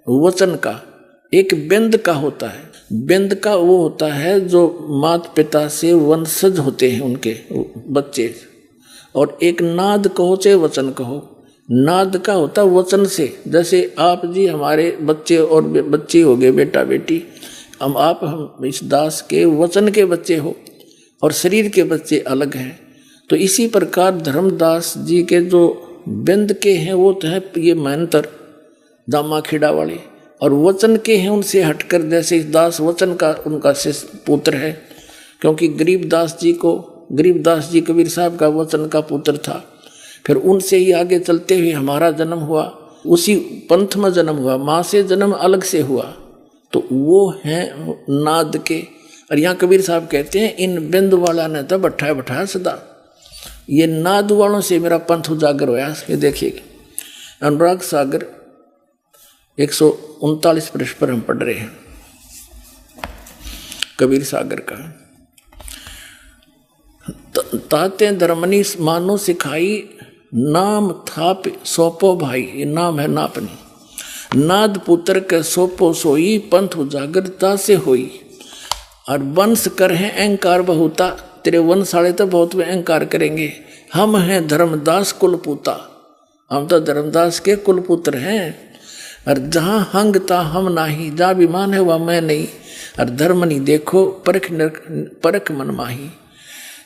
वचन का, एक बिंद का होता है। बिंद का वो होता है जो माता पिता से वंशज होते हैं उनके बच्चे, और एक नाद कहो चाहे वचन कहो, नाद का होता वचन से। जैसे आप जी हमारे बच्चे और बच्ची हो गए, बेटा बेटी, हम इस दास के वचन के बच्चे हो और शरीर के बच्चे अलग हैं। तो इसी प्रकार धर्मदास जी के जो बिंद के हैं वो तो है ये महंतर दामा खेड़ा वाले, और वचन के हैं उनसे हटकर जैसे इस दास वचन का उनका शिष्य पुत्र है, क्योंकि गरीबदास जी कबीर साहब का वचन का पुत्र था। फिर उनसे ही आगे चलते हुए हमारा जन्म हुआ, उसी पंथ में जन्म हुआ, माँ से जन्म अलग से हुआ, तो वो हैं नाद के। और यहाँ कबीर साहब कहते हैं इन बिंद वाला ने तो बैठाया सदा, ये नाद वालों से मेरा पंथ उजागर होया। ये देखिएगा अनुराग सागर 139 पृष्ठ पर हम पढ़ रहे हैं कबीर सागर का। ताते धर्मनी मानो सिखाई, नाम थाप सोपो भाई, ये नाम है नापनी। नाद पुत्र के सोपो सोई, पंथ उजागरता से होई। और वंश कर है अहंकार बहुता, तेरे वंश वाले तो बहुत अहंकार करेंगे। हम हैं धर्मदास कुलपुता, हम तो धर्मदास के कुलपुत्र हैं। और जहाँ हंगता हम नाही, जहाँ विमान है वह मैं नहीं। और धर्म नहीं देखो परख मन माही,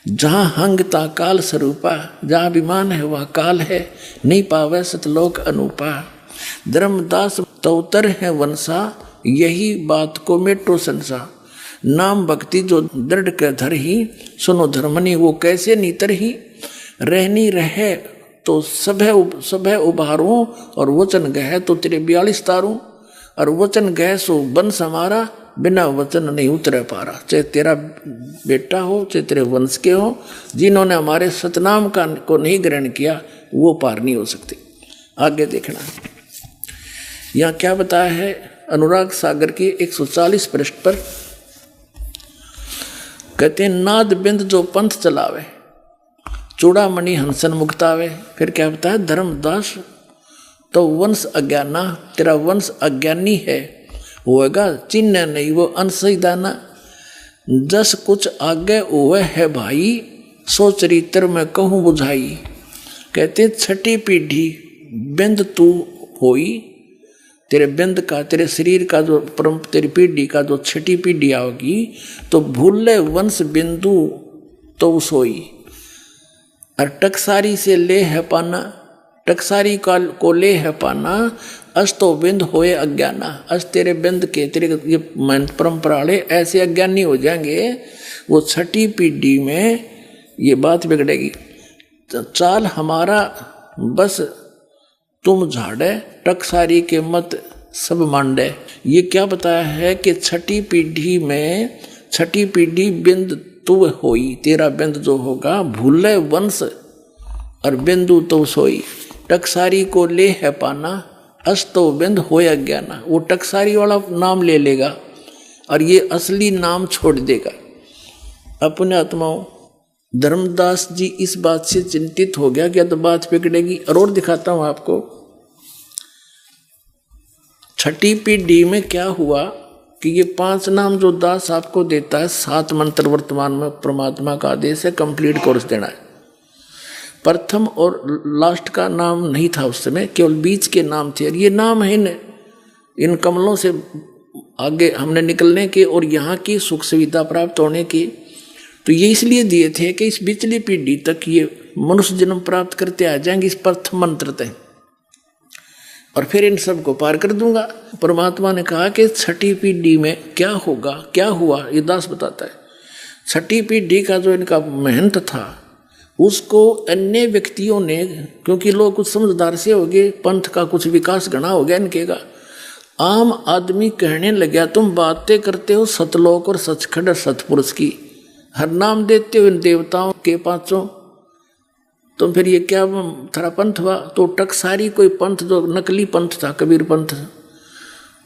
जहाँ हंगता काल स्वरूपा, जहाँ विमान है वह काल है, नहीं पावे सतलोक अनूपा। धर्मदास तौतर है वंशा, यही बात को मेटो संसा। नाम भक्ति जो दृढ़ के धर ही, सुनो धर्मनी वो कैसे नीतर ही। रहनी रहे तो सभे उभारूं, और वचन गह तो तेरे 42 तारूं। और वचन गह सो वंश हमारा, बिना वचन नहीं उतरे पारा। चाहे तेरा बेटा हो चाहे तेरे वंश के हो, जिन्होंने हमारे सतनाम को नहीं ग्रहण किया वो पार नहीं हो सकते। आगे देखना यहाँ क्या बताया है अनुराग सागर की 140 पृष्ठ पर। कहते हैं नाद बिंद जो पंथ चलावे, चूड़ामणि हंसन मुक्तावे। फिर क्या बताया धर्मदास तो वंश अज्ञाना, तेरा वंश अज्ञानी है, होएगा चिन्ह नहीं वो अनसही दाना। जस कुछ आगे हुए है भाई, सो चरित्र में कहूँ बुझाई। कहते छठी पीढ़ी बिंद तू होई, तेरे बिंद का, तेरे शरीर का जो तेरी पीढ़ी का जो छठी पीढ़ी आओगी, तो भूले वंश बिंदु तो सोई। और टकसारी से ले है पाना, टकसारी को ले है पाना। अस तो बिंद होए अज्ञाना, अस तेरे बिंद के, तेरे ये परंपरा वाले ऐसे अज्ञानी हो जाएंगे, वो छठी पीढ़ी में ये बात बिगड़ेगी। चाल हमारा बस तुम झाड़े, टकसारी के मत सब मांडे। ये क्या बताया है कि छठी पीढ़ी में, छठी पीढ़ी बिंद तू होई, तेरा बिंद जो होगा भूले वंश और बिंदु तो सोई। टकसारी को ले है पाना, अस्तो बिंद होय अज्ञाना। वो टकसारी वाला नाम ले लेगा और ये असली नाम छोड़ देगा। अपने आत्माओं धर्मदास जी इस बात से चिंतित हो गया कि तो बात बिगड़ेगी। और दिखाता हूं आपको छठी पीढ़ी में क्या हुआ कि ये 5 नाम जो दास आपको देता है, 7 मंत्र वर्तमान में परमात्मा का आदेश है कंप्लीट कोर्स देना है। प्रथम और लास्ट का नाम नहीं था उस समय, केवल बीच के नाम थे। और ये नाम है इन कमलों से आगे हमने निकलने के और यहाँ की सुख सुविधा प्राप्त होने की। तो ये इसलिए दिए थे कि इस पिछली पीढ़ी तक ये मनुष्य जन्म प्राप्त करते आ जाएंगे इस प्रथम मंत्र तक, और फिर इन सब को पार कर दूंगा। परमात्मा ने कहा कि छठी पीढ़ी में क्या होगा, क्या हुआ, ये दास बताता है। छठी पीढ़ी का जो इनका मेहनत था उसको अन्य व्यक्तियों ने, क्योंकि लोग कुछ समझदार से हो गए, पंथ का कुछ विकास घना हो गया इनके का, आम आदमी कहने लगा तुम बातें करते हो सतलोक और सचखंड सतपुरुष की, हर नाम देते हो इन देवताओं के 5, तो फिर ये क्या थारा पंथ हुआ। तो टकसारी कोई पंथ जो नकली पंथ था, कबीर पंथ,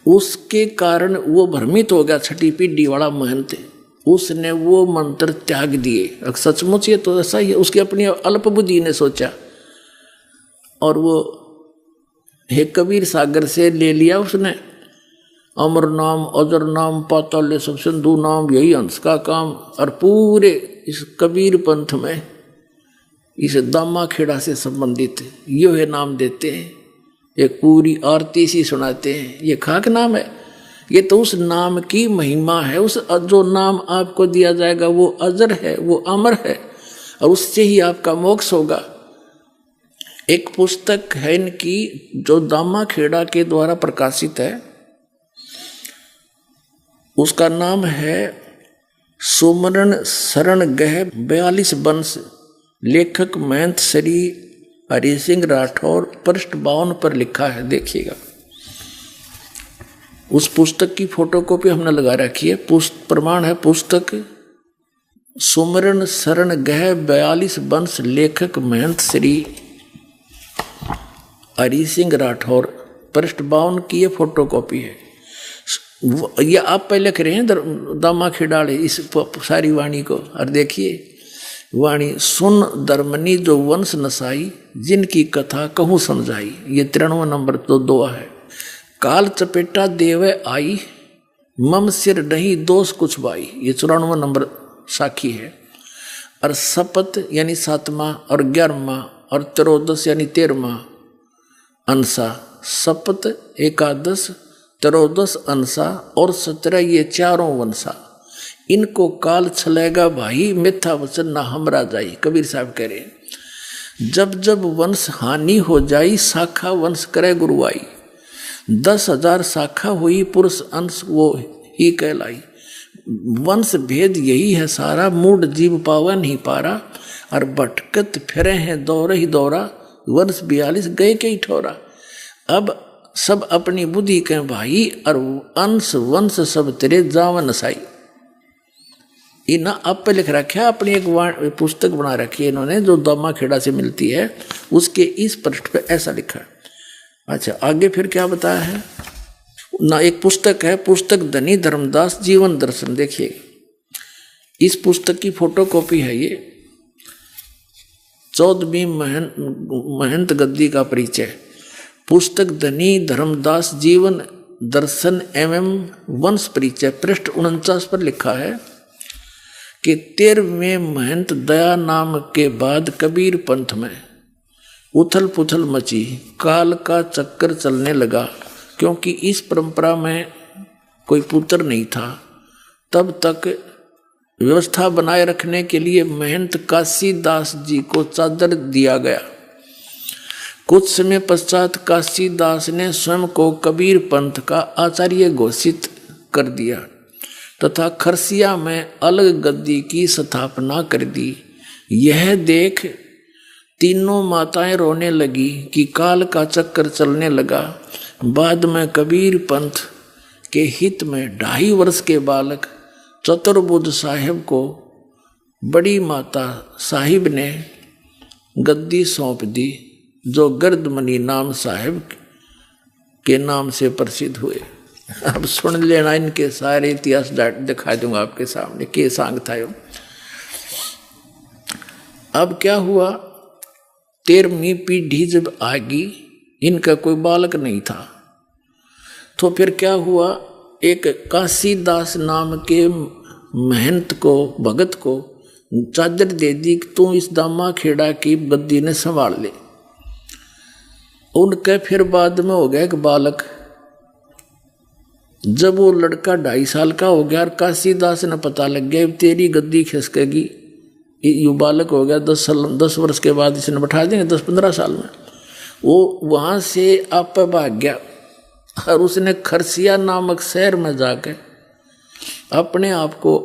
उसके कारण वो भ्रमित हो गया छठी पीढ़ी वाला महंत, उसने वो मंत्र त्याग दिए। सचमुच ये तो ऐसा ही है, उसकी अपनी अल्प बुद्धि ने सोचा और वो हे कबीर सागर से ले लिया उसने अमर नाम, अजर नाम, पाताल सब सिंधु नाम, यही हंस का काम। और पूरे इस कबीर पंथ में इस दामा खेड़ा से संबंधित यो है नाम देते हैं, एक पूरी आरती सी सुनाते हैं। ये खाक नाम है, ये तो उस नाम की महिमा है। उस जो नाम आपको दिया जाएगा वो अजर है, वो अमर है, और उससे ही आपका मोक्ष होगा। एक पुस्तक है इनकी जो दामा खेड़ा के द्वारा प्रकाशित है, उसका नाम है सुमरण शरण गह 42 वंश, लेखक महंत श्री हरि सिंह राठौर, पृष्ठ 52 पर लिखा है। देखिएगा, उस पुस्तक की फोटोकॉपी हमने लगा रखी है। प्रमाण है पुस्तक सुमरण शरण गह 42 वंश, लेखक महंत श्री हरि सिंह राठौर, पृष्ठ 52 की ये फोटोकॉपी है। ये आप पहले लिख रहे हैं दामा खेड़ाड़े इस सारी वाणी को, और देखिए वाणी, सुन धर्मनी जो वंश नसाई, जिनकी कथा कहूँ समझाई। ये 93 नंबर तो दुआ है। काल चपेटा देवे आई, मम सिर नहीं दोष कुछ बाई, ये 94 नंबर साखी है। और शपथ यानी 7वां, और 11वां, और 13 यानी 13वां अंसा। शपथ, एकादश, 13 अंसा और 17 ये चारों वंशा। इनको काल छलेगा भाई, मिथ्या वचन ना हमरा जाई। कबीर साहब कह रहे, जब जब वंश हानि हो जाई, शाखा वंश करे गुरुआई। 10,000 शाखा हुई, पुरुष अंश वो ही कहलाई। वंश भेद यही है सारा, मूड जीव पावा नहीं पारा। और भटकत फिरे हैं दौरे ही दौरा, वर्ष 42 गए के ही ठोरा। अब सब अपनी बुद्धि के भाई, और अंश वंश सब तेरे जावन साई। इन्हें आप पे लिख रखा है, अपनी एक पुस्तक बना रखी है इन्होंने जो दामा खेड़ा से मिलती है, उसके इस पृष्ठ पे ऐसा लिखा है। अच्छा, आगे फिर क्या बताया है ना। एक पुस्तक है, पुस्तक धनी धर्मदास जीवन दर्शन। देखिए, इस पुस्तक की फोटोकॉपी है ये। 14वीं महंत गद्दी का परिचय। पुस्तक धनी धर्मदास जीवन दर्शन एवं वंश परिचय, पृष्ठ 49 पर लिखा है कि 13वें महंत दया नाम के बाद कबीर पंथ में उथल पुथल मची, काल का चक्कर चलने लगा। क्योंकि इस परंपरा में कोई पुत्र नहीं था, तब तक व्यवस्था बनाए रखने के लिए महंत काशीदास जी को चादर दिया गया। कुछ समय पश्चात काशीदास ने स्वयं को कबीर पंथ का आचार्य घोषित कर दिया तथा खरसिया में अलग गद्दी की स्थापना कर दी। यह देख तीनों माताएं रोने लगी कि काल का चक्कर चलने लगा। बाद में कबीर पंथ के हित में 2.5 वर्ष के बालक चतुर्बुद्ध साहिब को बड़ी माता साहिब ने गद्दी सौंप दी, जो गर्दमनी नाम साहिब के नाम से प्रसिद्ध हुए। अब सुन लेना, इनके सारे इतिहास दिखा दूंगा आपके सामने के सांग था यो। अब क्या हुआ, 13वीं पीढ़ी जब आगी, इनका कोई बालक नहीं था, तो फिर क्या हुआ, एक काशीदास नाम के महंत को, भगत को चादर दे दी कि तू इस दामा खेड़ा की गद्दी ने संभाल ले। उनके फिर बाद में हो गया एक बालक। जब वो लड़का 2.5 साल का हो गया और काशीदास ने पता लग गया तेरी गद्दी खिसकेगी, यू बालक हो गया 10 वर्ष के बाद इसने बैठा देंगे 10-15 साल में। वो वहाँ से आप भाग गया और उसने खरसिया नामक शहर में जाकर अपने आप को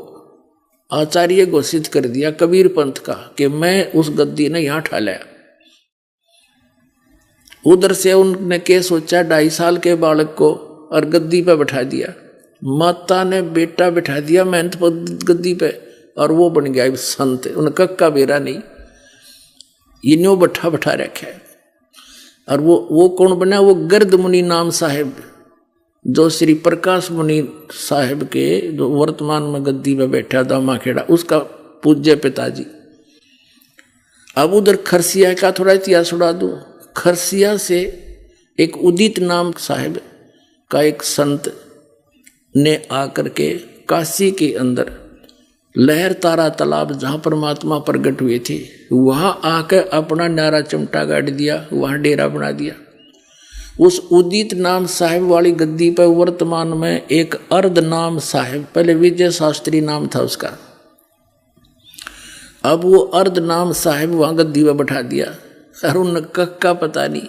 आचार्य घोषित कर दिया कबीर पंथ का कि मैं उस गद्दी ने यहाँ ठा लिया। उधर से उनने क्या सोचा, 2.5 साल के बालक को और गद्दी पे बैठा दिया। माता ने बेटा बैठा दिया महंत गद्दी पे और वो बन गया संत। उनका का बेरा नहीं, इन्हों बैठा रखा है। और वो कौन बना, वो गर्द मुनि नाम साहिब, जो श्री प्रकाश मुनि साहिब के जो वर्तमान में गद्दी पे बैठा दामा खेड़ा, उसका पूज्य पिताजी। अब उधर खरसिया का थोड़ा इतिहास सुना दूं। खरसिया से एक उदित नाम साहिब का एक संत ने आकर के काशी के अंदर लहर तारा तालाब जहाँ परमात्मा प्रकट हुए थे वहाँ आकर अपना न्यारा चिमटा गाड़ दिया, वहाँ डेरा बना दिया। उस उदित नाम साहिब वाली गद्दी पर वर्तमान में एक अर्ध नाम साहिब, पहले विजय शास्त्री नाम था उसका, अब वो अर्ध नाम साहिब वहाँ गद्दी पर बैठा दिया। और उन का पता नहीं,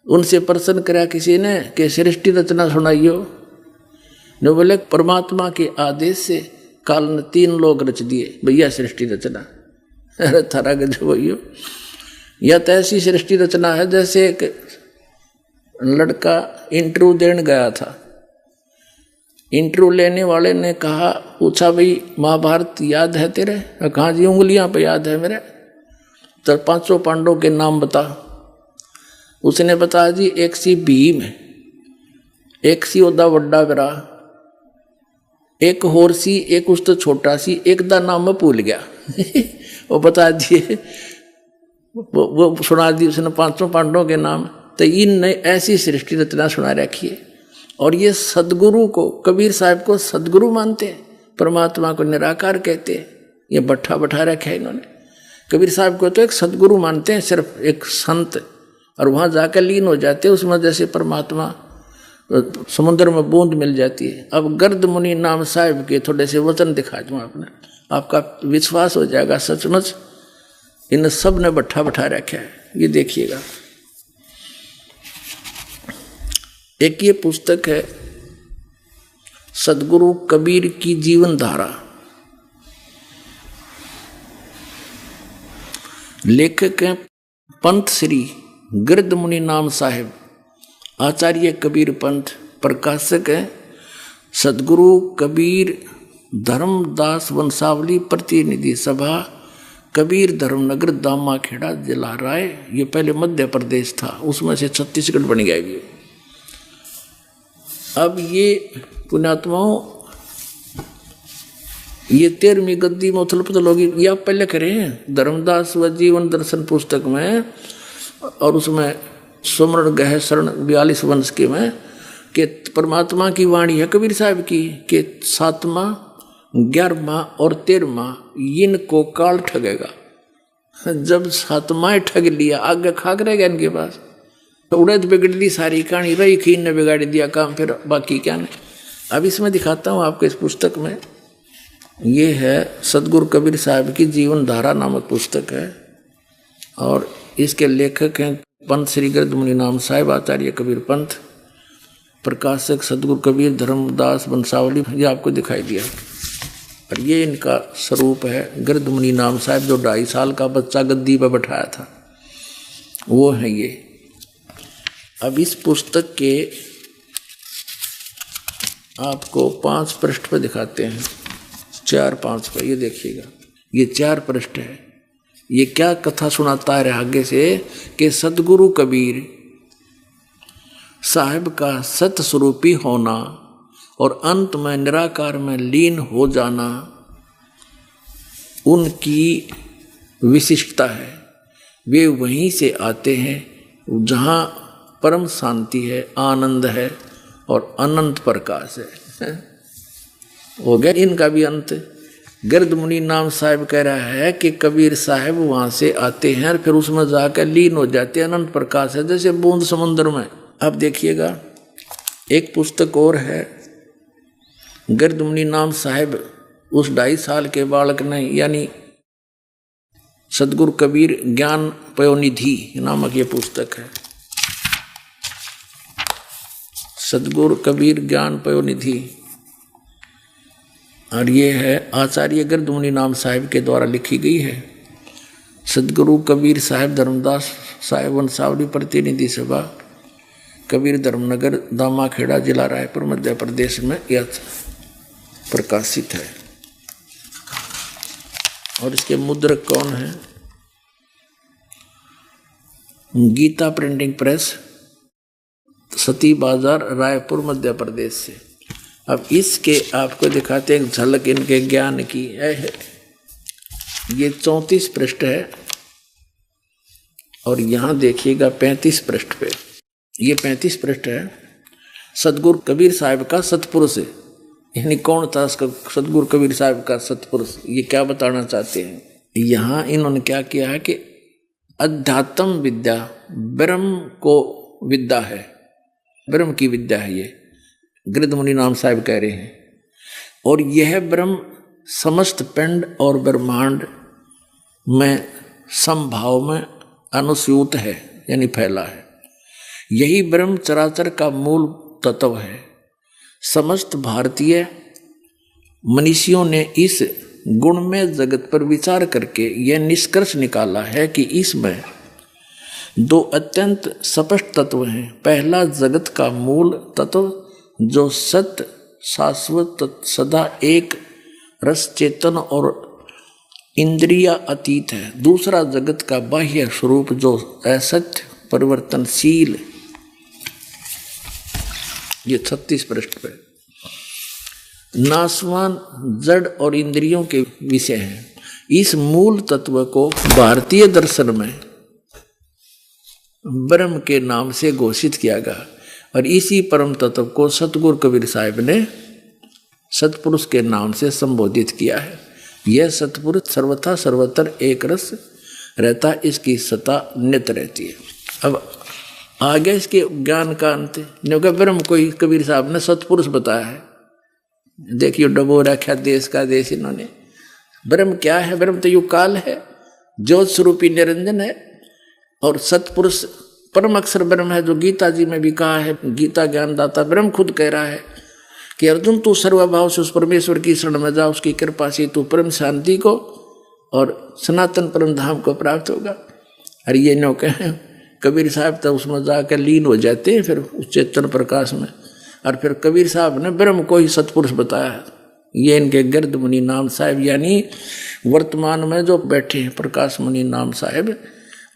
उनसे प्रश्न करा किसी ने कि सृष्टि रचना सुनाइयो। ने बोले परमात्मा के आदेश से काल ने 3 लोग रच दिए भैया सृष्टि रचना। अरे थारा गजब भैया, या तो ऐसी सृष्टि रचना है जैसे एक लड़का इंटरव्यू देने गया था, इंटरव्यू लेने वाले ने कहा, पूछा भाई महाभारत याद है तेरे? कहा जी उंगलियां पे याद है मेरे। तो 500 पांडवों के नाम बता। उसने बताया जी एक सी भीम है, एक सी ओदा वड्डा बिरा, एक होर सी, एक उस तो छोटा सी, एक दा नाम मैं भूल गया। वो बता दिए, वो सुना दी उसने 500 पांडवों के नाम। तो इनने ऐसी सृष्टि रचना सुना रखी है। और ये सदगुरु को, कबीर साहब को सदगुरु मानते हैं, परमात्मा को निराकार कहते हैं। ये बैठा रखा है इन्होंने। कबीर साहब को तो एक सदगुरु मानते हैं, सिर्फ एक संत, और वहाँ जाकर लीन हो जाते हैं उसमें, जैसे परमात्मा समुद्र में बूंद मिल जाती है। अब गर्द मुनि नाम साहिब के थोड़े से वचन दिखा दूँ आपने, आपका विश्वास हो जाएगा सचमुच इन सब ने बैठा रखा है। ये देखिएगा, एक ये पुस्तक है सदगुरु कबीर की जीवन धारा, लेखक हैं पंत श्री गिरद मुनि नाम साहिब, आचार्य कबीर पंथ, प्रकाशक हैं सदगुरु कबीर धर्मदास वंशावली प्रतिनिधि सभा, कबीर धर्मनगर दामाखेड़ा जिला राय। ये पहले मध्य प्रदेश था, उसमें से छत्तीसगढ़ बन गया ये। अब ये पुण्यात्माओं, ये 13वीं गद्दी में उथल पुथल होगी, ये आप पहले करें धर्मदास व जीवन दर्शन पुस्तक में, और उसमें सुमरण गह शरण 42 वंश के में कि परमात्मा की वाणी है कबीर साहब की कि 7वां 11वां और 13वां इनको काल ठगेगा। जब 7वां ठग लिया आगे खाक रहेगा इनके पास, तो उड़द बिगड़ ली सारी कहानी, रही खीन ने बिगाड़ दिया काम, फिर बाकी क्या नहीं। अब इसमें दिखाता हूँ आपको इस पुस्तक में, ये है सदगुरु कबीर साहब की जीवन धारा नामक पुस्तक है, और इसके लेखक हैं पंत श्री गिरद मुनि नाम साहिब, आचार्य कबीर पंथ, प्रकाशक सदगुरु कबीर धर्मदास वंशावली। ये आपको दिखाई दिया, और ये इनका स्वरूप है गिरद मुनि नाम साहिब, जो 2.5 साल का बच्चा गद्दी पर बैठाया था, वो है ये। अब इस पुस्तक के आपको 5 पृष्ठ पर दिखाते हैं, 4-5 पर, ये देखिएगा, ये 4 पृष्ठ है। ये क्या कथा सुनाता है आगे से कि सदगुरु कबीर साहिब का सत स्वरूपी होना और अंत में निराकार में लीन हो जाना उनकी विशिष्टता है। वे वहीं से आते हैं जहाँ परम शांति है, आनंद है और अनंत प्रकाश है। हो गया इनका भी अंत। गिरद मुनि नाम साहिब कह रहा है कि कबीर साहब वहाँ से आते हैं और फिर उसमें जाकर लीन हो जाते हैं, अनंत प्रकाश है जैसे बूंद समुद्र में। अब देखिएगा एक पुस्तक और है, गिरद मुनि नाम साहिब उस 2.5 साल के बालक ने, यानी सदगुरु कबीर ज्ञान पयोनिधि नामक ये पुस्तक है, सदगुरु कबीर ज्ञान पयोनिधि, और ये है आचार्य गिरद मुनि नाम साहिब के द्वारा लिखी गई है। सदगुरु कबीर साहिब धर्मदास साहिब वंशावली प्रतिनिधि सभा, कबीर धर्मनगर दामाखेड़ा जिला रायपुर मध्य प्रदेश में यह प्रकाशित है। और इसके मुद्रक कौन है? गीता प्रिंटिंग प्रेस, सती बाजार रायपुर मध्य प्रदेश से। अब इसके आपको दिखाते हैं झलक इनके ज्ञान की है। ये 34 पृष्ठ है और यहाँ देखिएगा 35 पृष्ठ पे, ये 35 पृष्ठ है। सतगुरु कबीर साहब का सतपुरुष है। यानी कौन था उसका सतगुरु कबीर साहब का सतपुरुष, ये क्या बताना चाहते हैं? यहाँ इन्होंने क्या किया है कि अध्यात्म विद्या ब्रह्म को विद्या है, ब्रह्म की विद्या है, ये गृध मुनि नाम साहब कह रहे हैं। और यह ब्रह्म समस्त पिंड और ब्रह्मांड में समभाव में अनुस्यूत है, यानी फैला है। यही ब्रह्म चराचर का मूल तत्व है। समस्त भारतीय मनीषियों ने इस गुणमय जगत पर विचार करके यह निष्कर्ष निकाला है कि इसमें दो अत्यंत स्पष्ट तत्व हैं। पहला जगत का मूल तत्व जो सत्य शाश्वत सदा एक रस चेतन और इंद्रिया अतीत है। दूसरा जगत का बाह्य स्वरूप जो असत्य परिवर्तनशील, ये 36 पृष्ठ पे, नाशवान जड़ और इंद्रियों के विषय हैं। इस मूल तत्व को भारतीय दर्शन में ब्रह्म के नाम से घोषित किया गया और इसी परम तत्व को सतगुरु कबीर साहब ने सतपुरुष के नाम से संबोधित किया है। यह सतपुरुष सर्वथा सर्वत्र एक रस रहता, इसकी सत्ता नित्य रहती है। अब आगे इसके ज्ञान का अंत, क्योंकि ब्रह्म को ही कबीर साहब ने सतपुरुष बताया है। देखिए डबो रखा देश का देश इन्होंने। ब्रह्म क्या है? ब्रह्म तो युग काल है, ज्योत स्वरूपी निरंजन है। और सतपुरुष परम अक्षर ब्रह्म है, जो गीता जी में भी कहा है। गीता ज्ञानदाता ब्रह्म खुद कह रहा है कि अर्जुन तू सर्वभाव से उस परमेश्वर की शरण में जा, उसकी कृपा से तू परम शांति को और सनातन परम धाम को प्राप्त होगा। अरे ये नो कहें कबीर साहब तो उसमें जाकर लीन हो जाते हैं फिर उस चेतन प्रकाश में। और फिर कबीर साहब ने ब्रह्म को ही सतपुरुष बताया है। ये इनके गृध मुनि नाम साहब, यानी वर्तमान में जो बैठे हैं प्रकाश मुनि नाम साहब,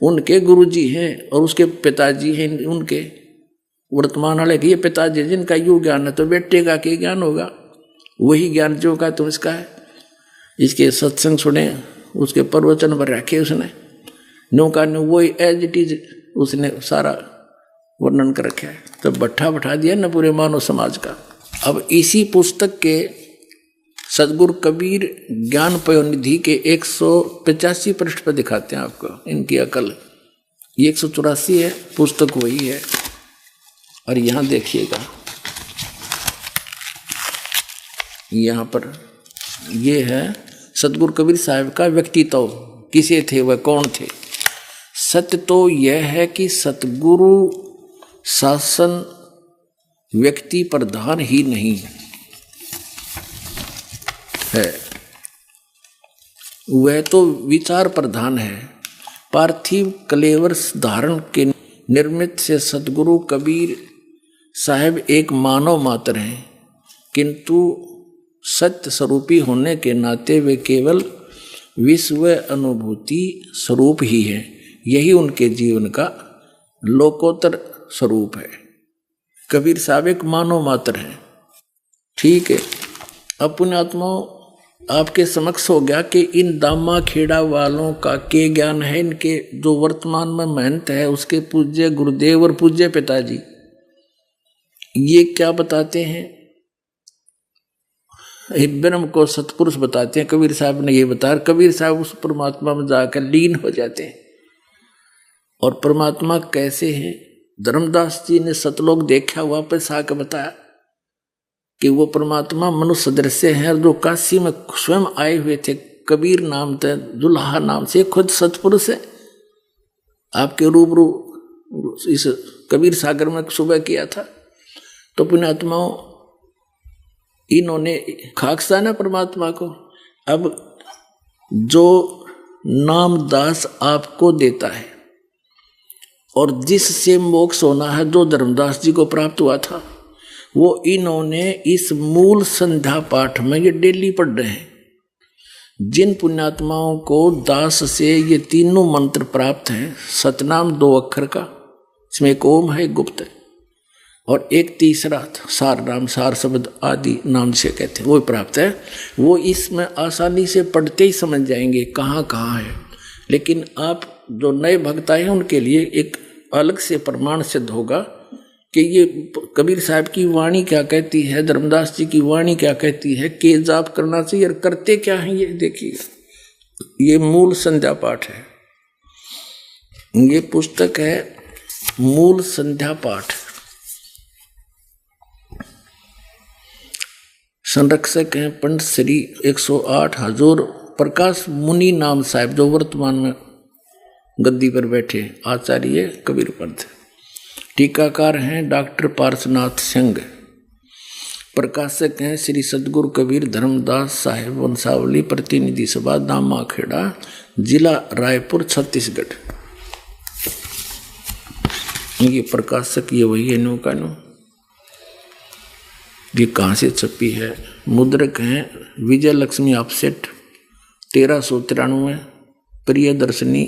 उनके गुरुजी हैं और उसके पिताजी हैं उनके वर्तमान वाले के। ये पिताजी जिनका यू ज्ञान है तो बेटे का क्या ज्ञान होगा? वही ज्ञान जो का तो इसका है। इसके सत्संग सुने, उसके प्रवचन पर रखे उसने, नो का नो वही एज इट इज उसने सारा वर्णन कर रखा है। तो बैठा बैठा दिया न पूरे मानव समाज का। अब इसी पुस्तक के सदगुरु कबीर ज्ञान पयोनिधि के 185 पृष्ठ पर दिखाते हैं आपको इनकी अकल। ये 184 है, पुस्तक वही है। और यहाँ देखिएगा, यहाँ पर ये है सदगुरु कबीर साहब का व्यक्तित्व, किसे थे वह, कौन थे। सत्य तो यह है कि सतगुरु शासन व्यक्ति प्रधान ही नहीं है, वह तो विचार प्रधान है। पार्थिव कलेवर धारण के निर्मित से सतगुरु कबीर साहब एक मानव मात्र हैं, किंतु सत्य स्वरूपी होने के नाते वे केवल विश्व अनुभूति स्वरूप ही है। यही उनके जीवन का लोकोत्तर स्वरूप है। कबीर साहब एक मानव मात्र हैं, ठीक है। अब पुण्यात्माओं आपके समक्ष हो गया कि इन दामा खेड़ा वालों का के ज्ञान है। इनके जो वर्तमान में महंत है उसके पूज्य गुरुदेव और पूज्य पिताजी ये क्या बताते हैं? ब्रह्म को सतपुरुष बताते हैं। कबीर साहब ने ये बताया। कबीर साहब उस परमात्मा में जाकर लीन हो जाते हैं। और परमात्मा कैसे है? धर्मदास जी ने सतलोक देखा, वापस आकर बताया कि वो परमात्मा मनुष्य दृश्य है। जो काशी में स्वयं आए हुए थे, कबीर नाम थे, दुल्हा नाम से, खुद सतपुरुष है। आपके रूबरू इस कबीर सागर में सुबह किया था। तो पुण्यात्माओं इन्होंने खाकसा ना परमात्मा को। अब जो नामदास आपको देता है और जिससे मोक्ष होना है, जो धर्मदास जी को प्राप्त हुआ था, वो इन्होंने इस मूल संध्या पाठ में ये डेली पढ़ रहे हैं। जिन पुण्यात्माओं को दास से ये तीनों मंत्र प्राप्त हैं, सतनाम 2 अक्षर का, इसमें एक ओम है, एक गुप्त है, और एक तीसरा सार नाम, सार शब्द आदि नाम से कहते हैं, वो प्राप्त है। वो इसमें आसानी से पढ़ते ही समझ जाएंगे कहाँ कहाँ है। लेकिन आप जो नए भक्त आए हैं उनके लिए एक अलग से प्रमाण सिद्ध होगा कि ये कबीर साहब की वाणी क्या कहती है, धर्मदास जी की वाणी क्या कहती है, के जाप करना चाहिए और करते क्या है ये देखिए। ये मूल संध्या पाठ है, ये पुस्तक है मूल संध्या पाठ। संरक्षक हैं पंडित श्री 108 हजूर प्रकाश मुनि नाम साहब, जो वर्तमान में गद्दी पर बैठे आचार्य कबीर पंथ। टीकाकार हैं डॉक्टर पार्शनाथ सिंह। प्रकाशक हैं श्री सदगुरु कबीर धर्मदास साहेब वंशावली, प्रतिनिधि सभा दामाखेड़ा, जिला रायपुर, छत्तीसगढ़। ये प्रकाशक ये वही है नो का नो। ये कहाँ से छपी है? मुद्रक हैं Vijay Lakshmi offset, 1393, Priyadarshini,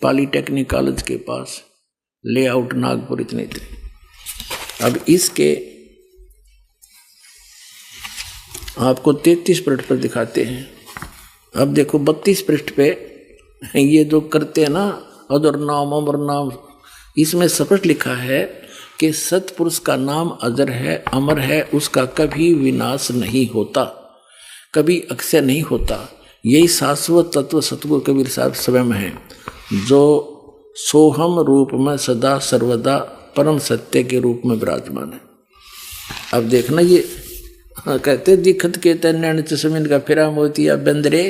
polytechnic college के पास, लेआउट नागपुर, इतने थे। अब इसके आपको 33 पृष्ठ पर दिखाते हैं। अब देखो 32 पृष्ठ पे ये जो करते हैं ना अदर नाम अमर नाम, इसमें स्पष्ट लिखा है कि सतपुरुष का नाम अजर है, अमर है, उसका कभी विनाश नहीं होता, कभी अक्षय नहीं होता। यही शाश्वत तत्व सतगुरु कबीर साहब स्वयं हैं, जो सोहम रूप में सदा सर्वदा परम सत्य के रूप में विराजमान है। अब देखना ये कहते दिखत के तैन चश्मिन का फिरा मोतिया बंदरे।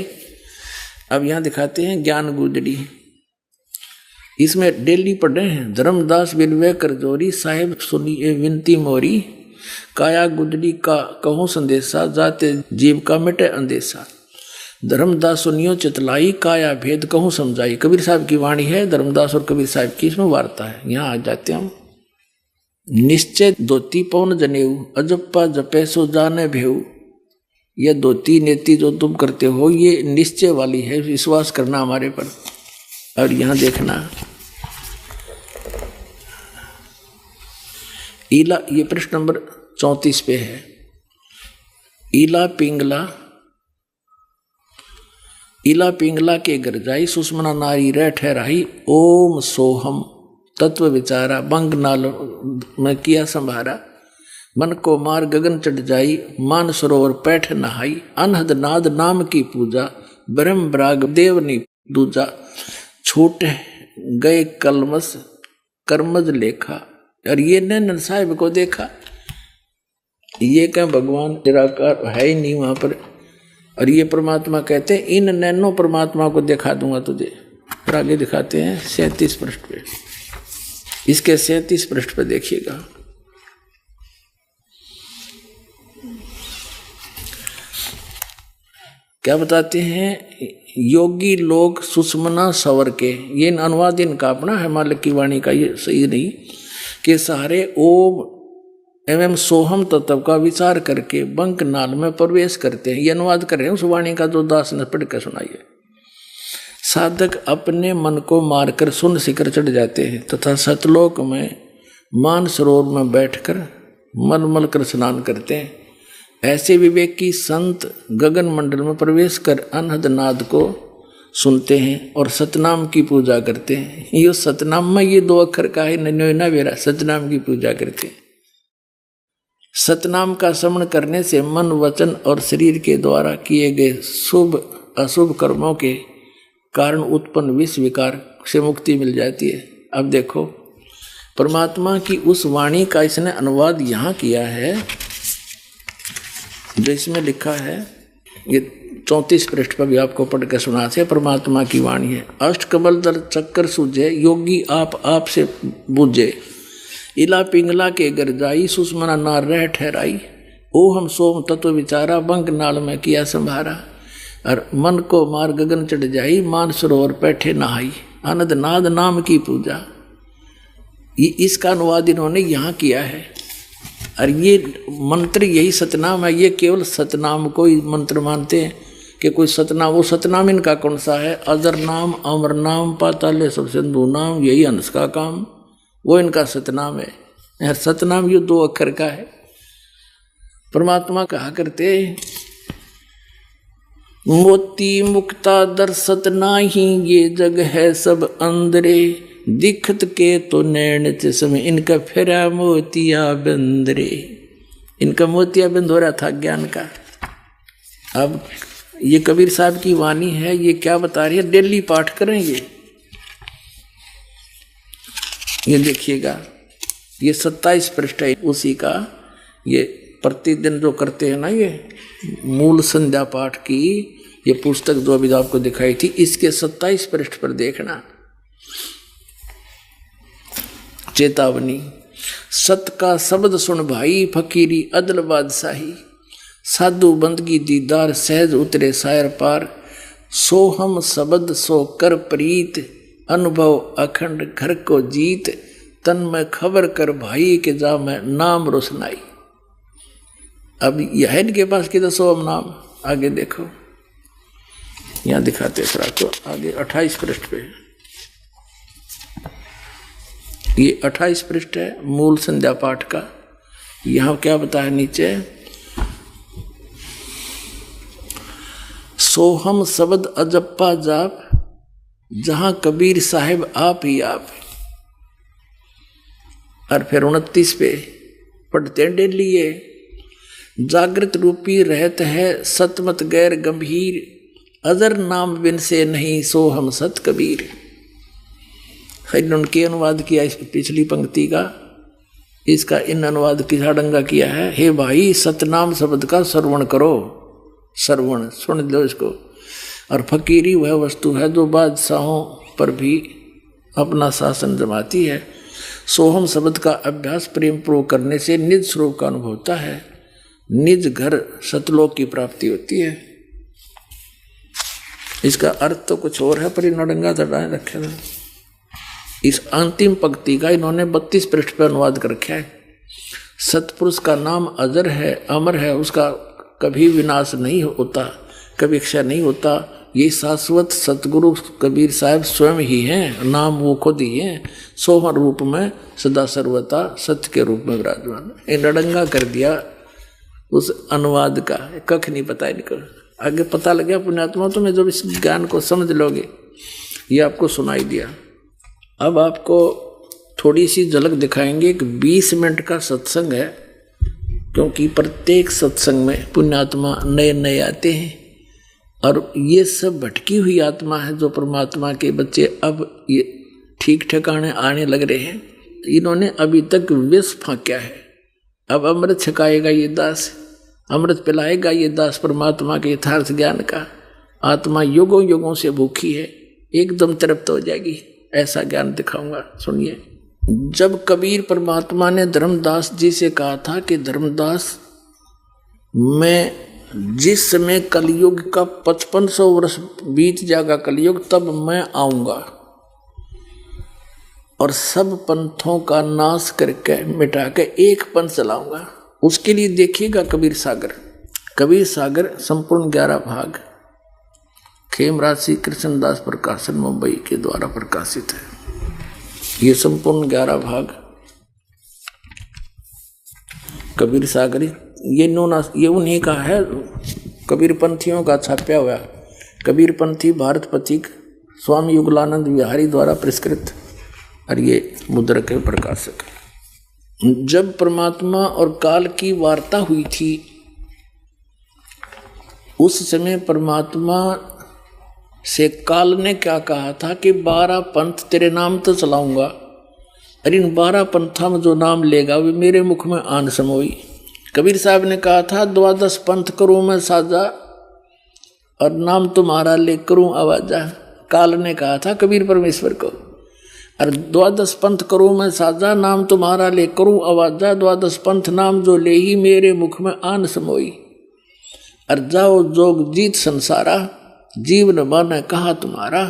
अब यहाँ दिखाते हैं ज्ञान गुदड़ी, इसमें डेली पढ़ रहे हैं। धर्मदास बिलवे करजोरी साहेब सुनिए विनती मोरी, काया गुदड़ी का कहूँ संदेशा, जाते जीव का मिटे अंदेशा। धर्मदास सुनियो चितलाई, काया भेद कहूँ समझाई। कबीर साहब की वाणी है, धर्मदास और कबीर साहब की इसमें वार्ता है। यहाँ आ जाते हम। निश्चय धोती पवन जनेऊ, अजप्पा जपे सो जाने भेऊ। यह धोती नेति जो तुम करते हो ये निश्चय वाली है, विश्वास करना हमारे पर। और यहाँ देखना ईला, ये प्रश्न नंबर 34 पे है। ईला पिंगला के घर जाई, सुषमना नारी रह ठहराई। ओम सोहम तत्व विचारा, बंग नाल में किया संभारा। मन को मार गगन चढ़ जाई, मान सरोवर पैठ नहाई। अनहद नाद नाम की पूजा, ब्रह्म ब्राग देवनी दूजा। छूट गए कलमस कर्मज लेखा। और ये नैन साहिब को देखा, ये क्या भगवान निराकार है ही नहीं वहां पर। और ये परमात्मा कहते हैं इन नैनो परमात्मा को दिखा दूंगा तुझे। फिर आगे दिखाते हैं 37 पृष्ठ पे। इसके 37 पृष्ठ पे देखिएगा। क्या बताते हैं? योगी लोग सुषमना सवर के, ये अनुवाद इनका अपना है, मालिक की वाणी का ये सही नहीं, के सहारे ओम एवं सोहम तत्व का विचार करके बंक नाल में प्रवेश करते हैं। ये अनुवाद कर रहे हैं उस वाणी का जो दास ने पढ़ कर सुनाइए। साधक अपने मन को मारकर सुन शिखर चढ़ जाते हैं तथा सतलोक में मान सरोवर में बैठकर मलमल कर स्नान करते हैं। ऐसे विवेकी संत गगन मंडल में प्रवेश कर अनहद नाद को सुनते हैं और सतनाम की पूजा करते हैं। ये सतनाम में ये 2 अक्षर का है, नन्योना वेरा, सतनाम की पूजा करते हैं। सतनाम का श्रवण करने से मन वचन और शरीर के द्वारा किए गए शुभ अशुभ कर्मों के कारण उत्पन्न विष विकार से मुक्ति मिल जाती है। अब देखो परमात्मा की उस वाणी का इसने अनुवाद यहाँ किया है जो इसमें लिखा है। ये 34 पृष्ठ पर भी आपको पढ़ के सुनाते। परमात्मा की वाणी है। अष्टकमल दर चक्कर सूझे, योगी आप से बूझे। इला पिंगला के घर जाई, सुषमना नार रह ठहराई। ओ हम सोम तत्व विचारा, बंग नाल में किया संभारा। और मन को मार गगन चढ़ जाई, मान सरोवर बैठे नहाई। आनंद नाद नाम की पूजा। इसका अनुवाद इन्होंने यहाँ किया है। और ये मंत्र यही सतनाम है। ये केवल सतनाम को ही मंत्र मानते हैं कि कोई सतनाम, वो सतनाम इनका कौन सा है? अजर नाम, अमर नाम, पाताले सब सिंधु नाम, यही हंस का काम, वो इनका सतनाम है। सतनाम ये 2 अक्षर का है। परमात्मा कहा करते मोती मुक्ता दर सतना ही, ये जग है सब अंदरे। दिखत के तो नैन चश्मे इनका फेरा मोतिया बिंद रे। इनका मोतिया बिंद हो रहा था ज्ञान का। अब ये कबीर साहब की वाणी है, ये क्या बता रही है, डेली पाठ करेंगे। ये देखिएगा, ये 27 पृष्ठ है उसी का। ये प्रतिदिन जो करते हैं ना, ये मूल संध्या पाठ की ये पुस्तक जो अभी आपको दिखाई थी, इसके 27 पृष्ठ पर देखना। चेतावनी, सत का शब्द सुन भाई, फकीरी अदल बादशाही, साधु बंदगी दीदार सहज उतरे सायर पार, सो हम शब्द सो कर प्रीत, अनुभव अखंड घर को जीत, तन में खबर कर भाई के जा मैं नाम रोशनाई। अब यह है इनके पास कि दसो हम नाम। आगे देखो, यहां दिखाते हैं आपको आगे 28 पृष्ठ पे। ये 28 पृष्ठ है मूल संध्या पाठ का। यहां क्या बताया नीचे, सोहम शब्द अजप्पा जाप, जहां कबीर साहिब आप ही आप। और फिर 29 पे पढ़ते हैं डेली, ये जागृत रूपी रहत है सतमत गैर गंभीर, अजर नाम बिन से नहीं सो हम सत कबीर। इन्होंने अनुवाद किया इस पिछली पंक्ति का, इसका इन अनुवाद की साडंगा किया है। हे भाई सतनाम शब्द का श्रवण करो, श्रवण सुन लो इसको। और फकीरी वह वस्तु है जो बादशाहों पर भी अपना शासन जमाती है। सोहम शब्द का अभ्यास प्रेम पूर्वक करने से निज स्वरूप का अनुभव होता है, निज घर सतलोक की प्राप्ति होती है। इसका अर्थ तो कुछ और है, पर इन्होंने चढ़ाए रखे था। इस अंतिम पंक्ति का इन्होंने 32 पृष्ठ पर अनुवाद कर रखा है। सतपुरुष का नाम अजर है, अमर है, उसका कभी विनाश नहीं होता, कभी क्षय नहीं होता। ये शाश्वत सतगुरु कबीर साहब स्वयं ही हैं, नाम वो खुद ही हैं, सोहर रूप में सदा सर्वता सत्य के रूप में विराजमान। इन रडंगा कर दिया उस अनुवाद का, कख नहीं पता इनको। आगे पता लग गया पुण्यात्मा, तुम्हें जब इस ज्ञान को समझ लोगे, ये आपको सुनाई दिया। अब आपको थोड़ी सी झलक दिखाएंगे कि 20 मिनट का सत्संग है, क्योंकि प्रत्येक सत्संग में पुण्यात्मा नए नए आते हैं और ये सब भटकी हुई आत्मा है जो परमात्मा के बच्चे अब ये ठीक ठिकाने आने लग रहे हैं। इन्होंने अभी तक विष फांका है, अब अमृत छकाएगा ये दास, अमृत पिलाएगा ये दास परमात्मा के यथार्थ ज्ञान का। आत्मा युगों युगों से भूखी है, एकदम तृप्त हो जाएगी, ऐसा ज्ञान दिखाऊंगा। सुनिए, जब कबीर परमात्मा ने धर्मदास जी से कहा था कि धर्मदास, मैं जिस समय कलयुग का 5500 वर्ष बीत जाएगा कलयुग, तब मैं आऊंगा और सब पंथों का नाश करके मिटा के एक पंथ चलाऊंगा। उसके लिए देखिएगा कबीर सागर। कबीर सागर संपूर्ण 11 भाग खेमराज श्री कृष्णदास प्रकाशन मुंबई के द्वारा प्रकाशित है। ये संपूर्ण 11 भाग कबीर सागर, ये उन्हीं का है, कबीर पंथियों का छापा हुआ। कबीर पंथी भारत पथिक स्वामी युगलानंद विहारी द्वारा पुरस्कृत, और ये मुद्रक के प्रकाशक। जब परमात्मा और काल की वार्ता हुई थी, उस समय परमात्मा से काल ने क्या कहा था कि 12 पंथ तेरे नाम तो चलाऊंगा, और इन 12 पंथा में जो नाम लेगा वे मेरे मुख में आन समोई। कबीर साहब ने कहा था 12 पंथ करूं मैं साजा, और नाम तुम्हारा ले करूं आवाजा। काल ने कहा था कबीर परमेश्वर को, और 12 पंथ करूं मैं साजा, नाम तुम्हारा ले करूं आवाजा। 12 पंथ नाम जो ले ही मेरे मुख में आन समोई, और जाओ जोग जीत संसारा, जीव न माने कहा तुम्हारा,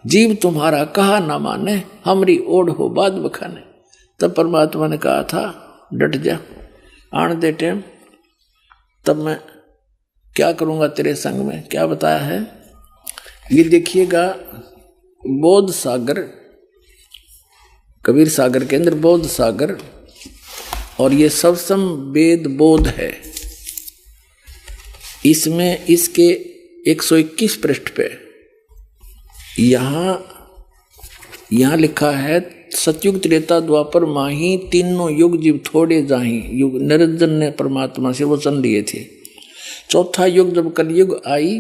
जीव तुम्हारा कहा न माने, हमरी ओढ़ हो बाद बखाने। तब परमात्मा ने कहा था डट जा, आने दे टाइम, तब मैं क्या करूँगा तेरे संग में। क्या बताया है ये देखिएगा। बोध सागर, कबीर सागर के अंदर बोध सागर, और ये सबसम वेद बोध है। इसमें इसके 121 पृष्ठ पे यहाँ यहाँ लिखा है सतयुग त्रेता द्वापर माही तीनों युग जीव थोड़े जाही। युग निरंजन ने परमात्मा से वचन लिए थे। चौथा युग जब कलयुग आई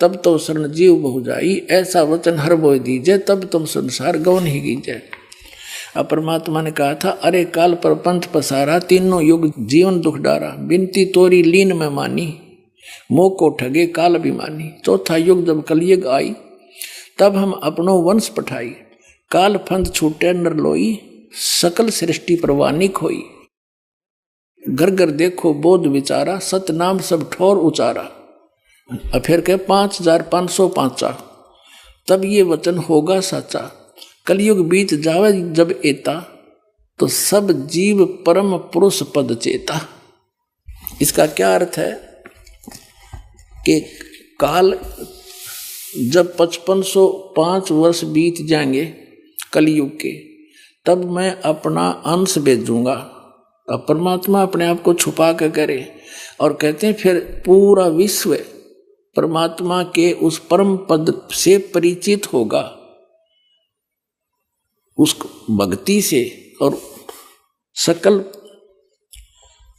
तब तो शरण जीव बहु जाई, ऐसा वचन हर बोय दीजिए तब तुम संसार गवन ही कीजिए। अब परमात्मा ने कहा था अरे काल पर पंथ पसारा तीनों युग जीवन दुख डारा, बिनती तोरी लीन में मानी मोह को ठगे काल अभिमानी। चौथा युग जब कलयुग आई तब हम अपनो वंश पठाई, काल फंद छूटे नर लोई सकल सृष्टि परवानी खोई। घर घर देखो बोध विचारा, सतनाम सब ठोर उचारा। अब फिर के 5505 तब ये वचन होगा साचा, कलयुग बीत जावे जब एता, तो सब जीव परम पुरुष पद चेता। इसका क्या अर्थ है कि काल जब 5505 वर्ष बीत जाएंगे कलयुग के, तब मैं अपना अंश भेजूंगा। अब परमात्मा अपने आप को छुपा कर करे और कहते हैं फिर पूरा विश्व परमात्मा के उस परम पद से परिचित होगा, उस भक्ति से, और सकल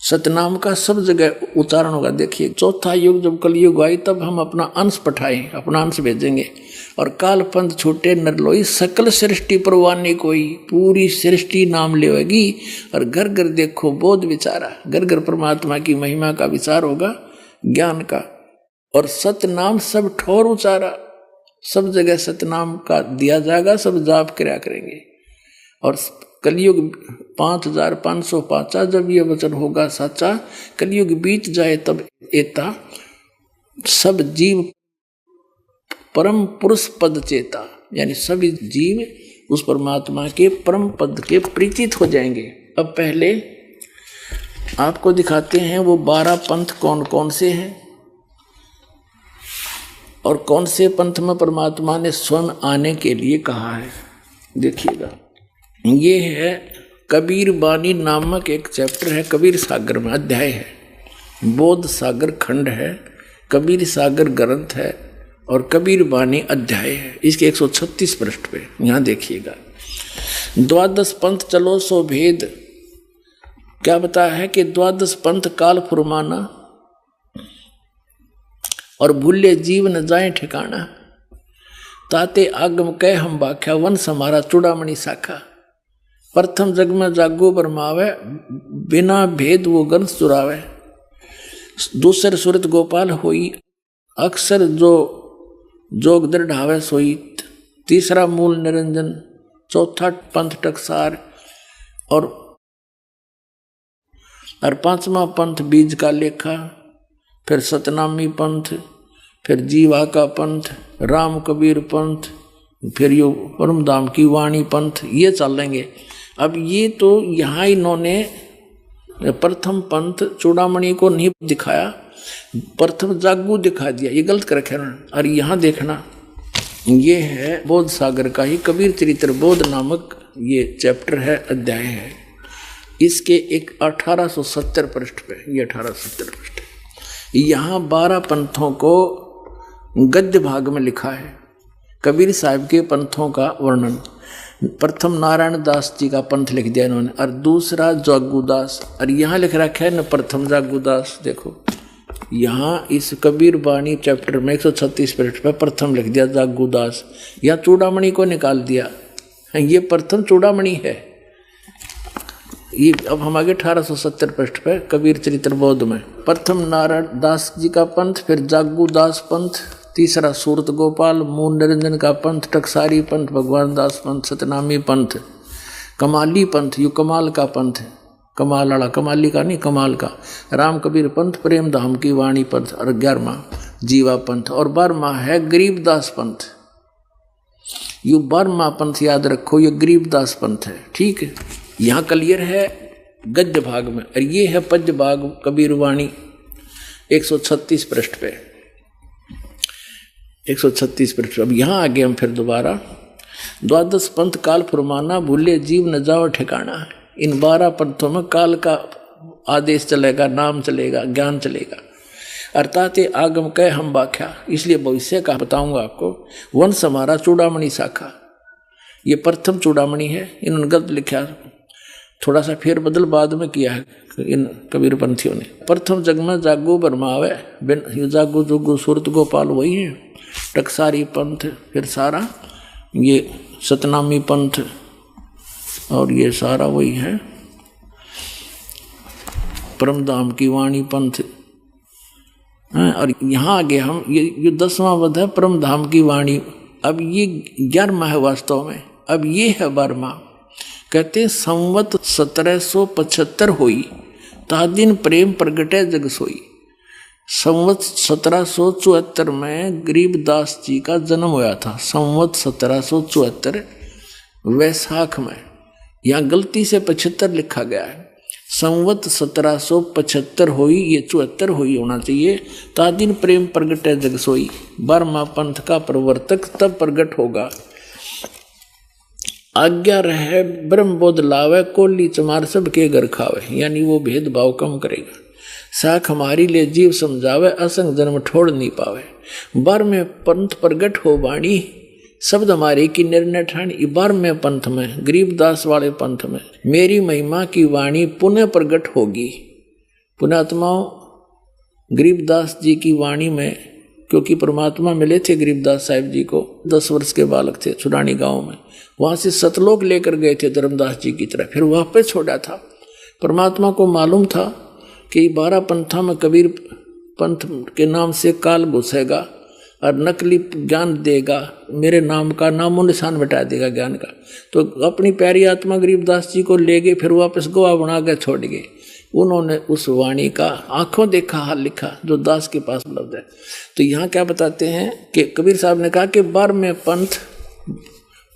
सतनाम का सब जगह उच्चारण होगा। देखिए चौथा युग जब कलयुग आई तब हम अपना अंश पठाए, अपना अंश भेजेंगे, और काल पंथ छूटे नरलोई सकल सृष्टि परवानी कोई, पूरी सृष्टि नाम लेगी। और घर घर देखो बोध विचारा, घर घर परमात्मा की महिमा का विचार होगा, ज्ञान का। और सतनाम सब ठोर उचारा, सब जगह सतनाम का दिया जाएगा, सब जाप क्रिया करेंगे। और कलयुग 5505 जब ये वचन होगा सच्चा, कलयुग बीत जाए तब एता, सब जीव परम पुरुष पद चेता, यानी सभी जीव उस परमात्मा के परम पद के परिचित हो जाएंगे। अब पहले आपको दिखाते हैं वो 12 पंथ कौन कौन से हैं और कौन से पंथ में परमात्मा ने स्वयं आने के लिए कहा है। देखिएगा, ये है कबीर बानी नामक एक चैप्टर है, कबीर सागर में अध्याय है, बोध सागर खंड है, कबीर सागर ग्रंथ है और कबीर बानी अध्याय है। इसके 136 पृष्ठ पे यहाँ देखिएगा, 12 पंथ चलो सो भेद। क्या बताया है कि 12 पंथ काल फुरमाना और भूले जीव न जाए ठिकाना, ताते आगम कह हम बाख्या वंश हमारा चूड़ामणि शाखा। प्रथम जग में जागो बरमावे, बिना भेद वो गंस चुरावे। दूसर सुरत गोपाल होई, अक्सर जो जोग दृढ़ावे सोई। तीसरा मूल निरंजन, चौथा पंथ टकसार और पांचवा पंथ बीज का लेखा, फिर सतनामी पंथ, फिर जीवा का पंथ, राम कबीर पंथ, फिर यो परमधाम की वाणी पंथ, ये चलेंगे। अब ये तो यहाँ इन्होंने प्रथम पंथ चूड़ामणि को नहीं दिखाया, प्रथम जागू दिखा दिया, ये गलत कर रखा है। और यहाँ देखना, ये है बोध सागर का ही कबीर चरित्र बोध नामक ये चैप्टर है, अध्याय है। इसके एक 1870 पृष्ठ पे, ये 1870 पृष्ठ, यहाँ 12 पंथों को गद्य भाग में लिखा है, कबीर साहब के पंथों का वर्णन। प्रथम नारायण दास जी का पंथ लिख दिया इन्होंने, और दूसरा जागूदास, और यहाँ लिख रखा है न प्रथम जागूदास। देखो यहाँ इस कबीर बाणी चैप्टर में 136 पृष्ठ पर प्रथम लिख दिया जागूदास, या चूड़ामणि को निकाल दिया, ये प्रथम चूड़ामणि है। ये अब हम आगे 1870 पृष्ठ पर कबीर चरित्र बोध में प्रथम नारायण दास जी का पंथ, फिर जागूदास पंथ, तीसरा सूरत गोपाल, मूल निरंजन का पंथ, टकसारी पंथ, भगवान दास पंथ, सतनामी पंथ, कमाली पंथ, यू कमाल का पंथ है, कमाल वाला, कमाली का नहीं, कमाल का, राम कबीर पंथ, प्रेम धाम की वाणी पंथ, और 11वां जीवा पंथ, और 12वां है गरीबदास पंथ। यू 12वां पंथ याद रखो, ये गरीबदास पंथ है, ठीक है। यहाँ क्लियर है गद्य भाग में, और ये है पद्य भाग कबीर वाणी 136 पृष्ठ पे, 136 पृष्ठ। अब यहाँ आगे हम फिर दोबारा 12 पंथ काल फुरमाना, भूले जीव न जाओ ठिकाना। इन 12 पंथों में काल का आदेश चलेगा, नाम चलेगा, ज्ञान चलेगा। अर्थात आगम कह हम बाख्या, इसलिए भविष्य का बताऊंगा आपको। वंश हमारा चूड़ामणि शाखा, ये प्रथम चूड़ामणि है, इन्होंने गलत लिखा, थोड़ा सा फेर बदल बाद में किया है इन कबीर पंथियों ने। प्रथम जग में जागो बरमावे, बिन जागो जोगो सूरत गोपाल वही है, टकसारी पंथ, फिर सारा ये सतनामी पंथ और ये सारा वही है परमधाम की वाणी पंथ। और यहाँ आगे हम ये 10वां वध है परमधाम की वाणी। अब ये 11वां है वास्तव में, अब ये है 12वां। कहते संवत 1775 हुई ता दिन प्रेम प्रगटे जग सोई। संवत 1774 में गरीबदास जी का जन्म हुआ था। संवत 1774 वैशाख में, यहाँ गलती से 75 लिखा गया है। संवत 1775 हुई, ये 74 हुई होना चाहिए। ता दिन प्रेम प्रगटे जग सोई। 12वां पंथ का प्रवर्तक तब प्रगट होगा। आज्ञा रहे ब्रह्म बोध लावे, कोली चमार सबके घर खावे, यानी वो भेदभाव कम करेगा। साख हमारी ले जीव समझावे, असंग जन्म ठोड़ नहीं पावे। 12वें पंथ प्रगट हो वाणी, शब्द हमारे की निर्णय ठानी। 12वें पंथ में, गरीबदास वाले पंथ में, मेरी महिमा की वाणी पुनः प्रगट होगी। पुण्यात्माओं, गरीबदास जी की वाणी में, क्योंकि परमात्मा मिले थे गरीबदास साहिब जी को, 10 वर्ष के बालक थे छुड़ानी गांव में। वहां से सतलोक लेकर गए थे धर्मदास जी की तरह, फिर वापस छोड़ा था। परमात्मा को मालूम था कि 12 पंथा में कबीर पंथ के नाम से काल घुसेगा और नकली ज्ञान देगा, मेरे नाम का नामो निशान मिटा देगा ज्ञान का। तो अपनी प्यारी आत्मा गरीबदास जी को ले गए, फिर वापस गवाह बना के छोड़ गए। उन्होंने उस वाणी का आंखों देखा हाल लिखा जो दास के पास उपलब्ध है। तो यहाँ क्या बताते हैं कि कबीर साहब ने कहा कि 12वें पंथ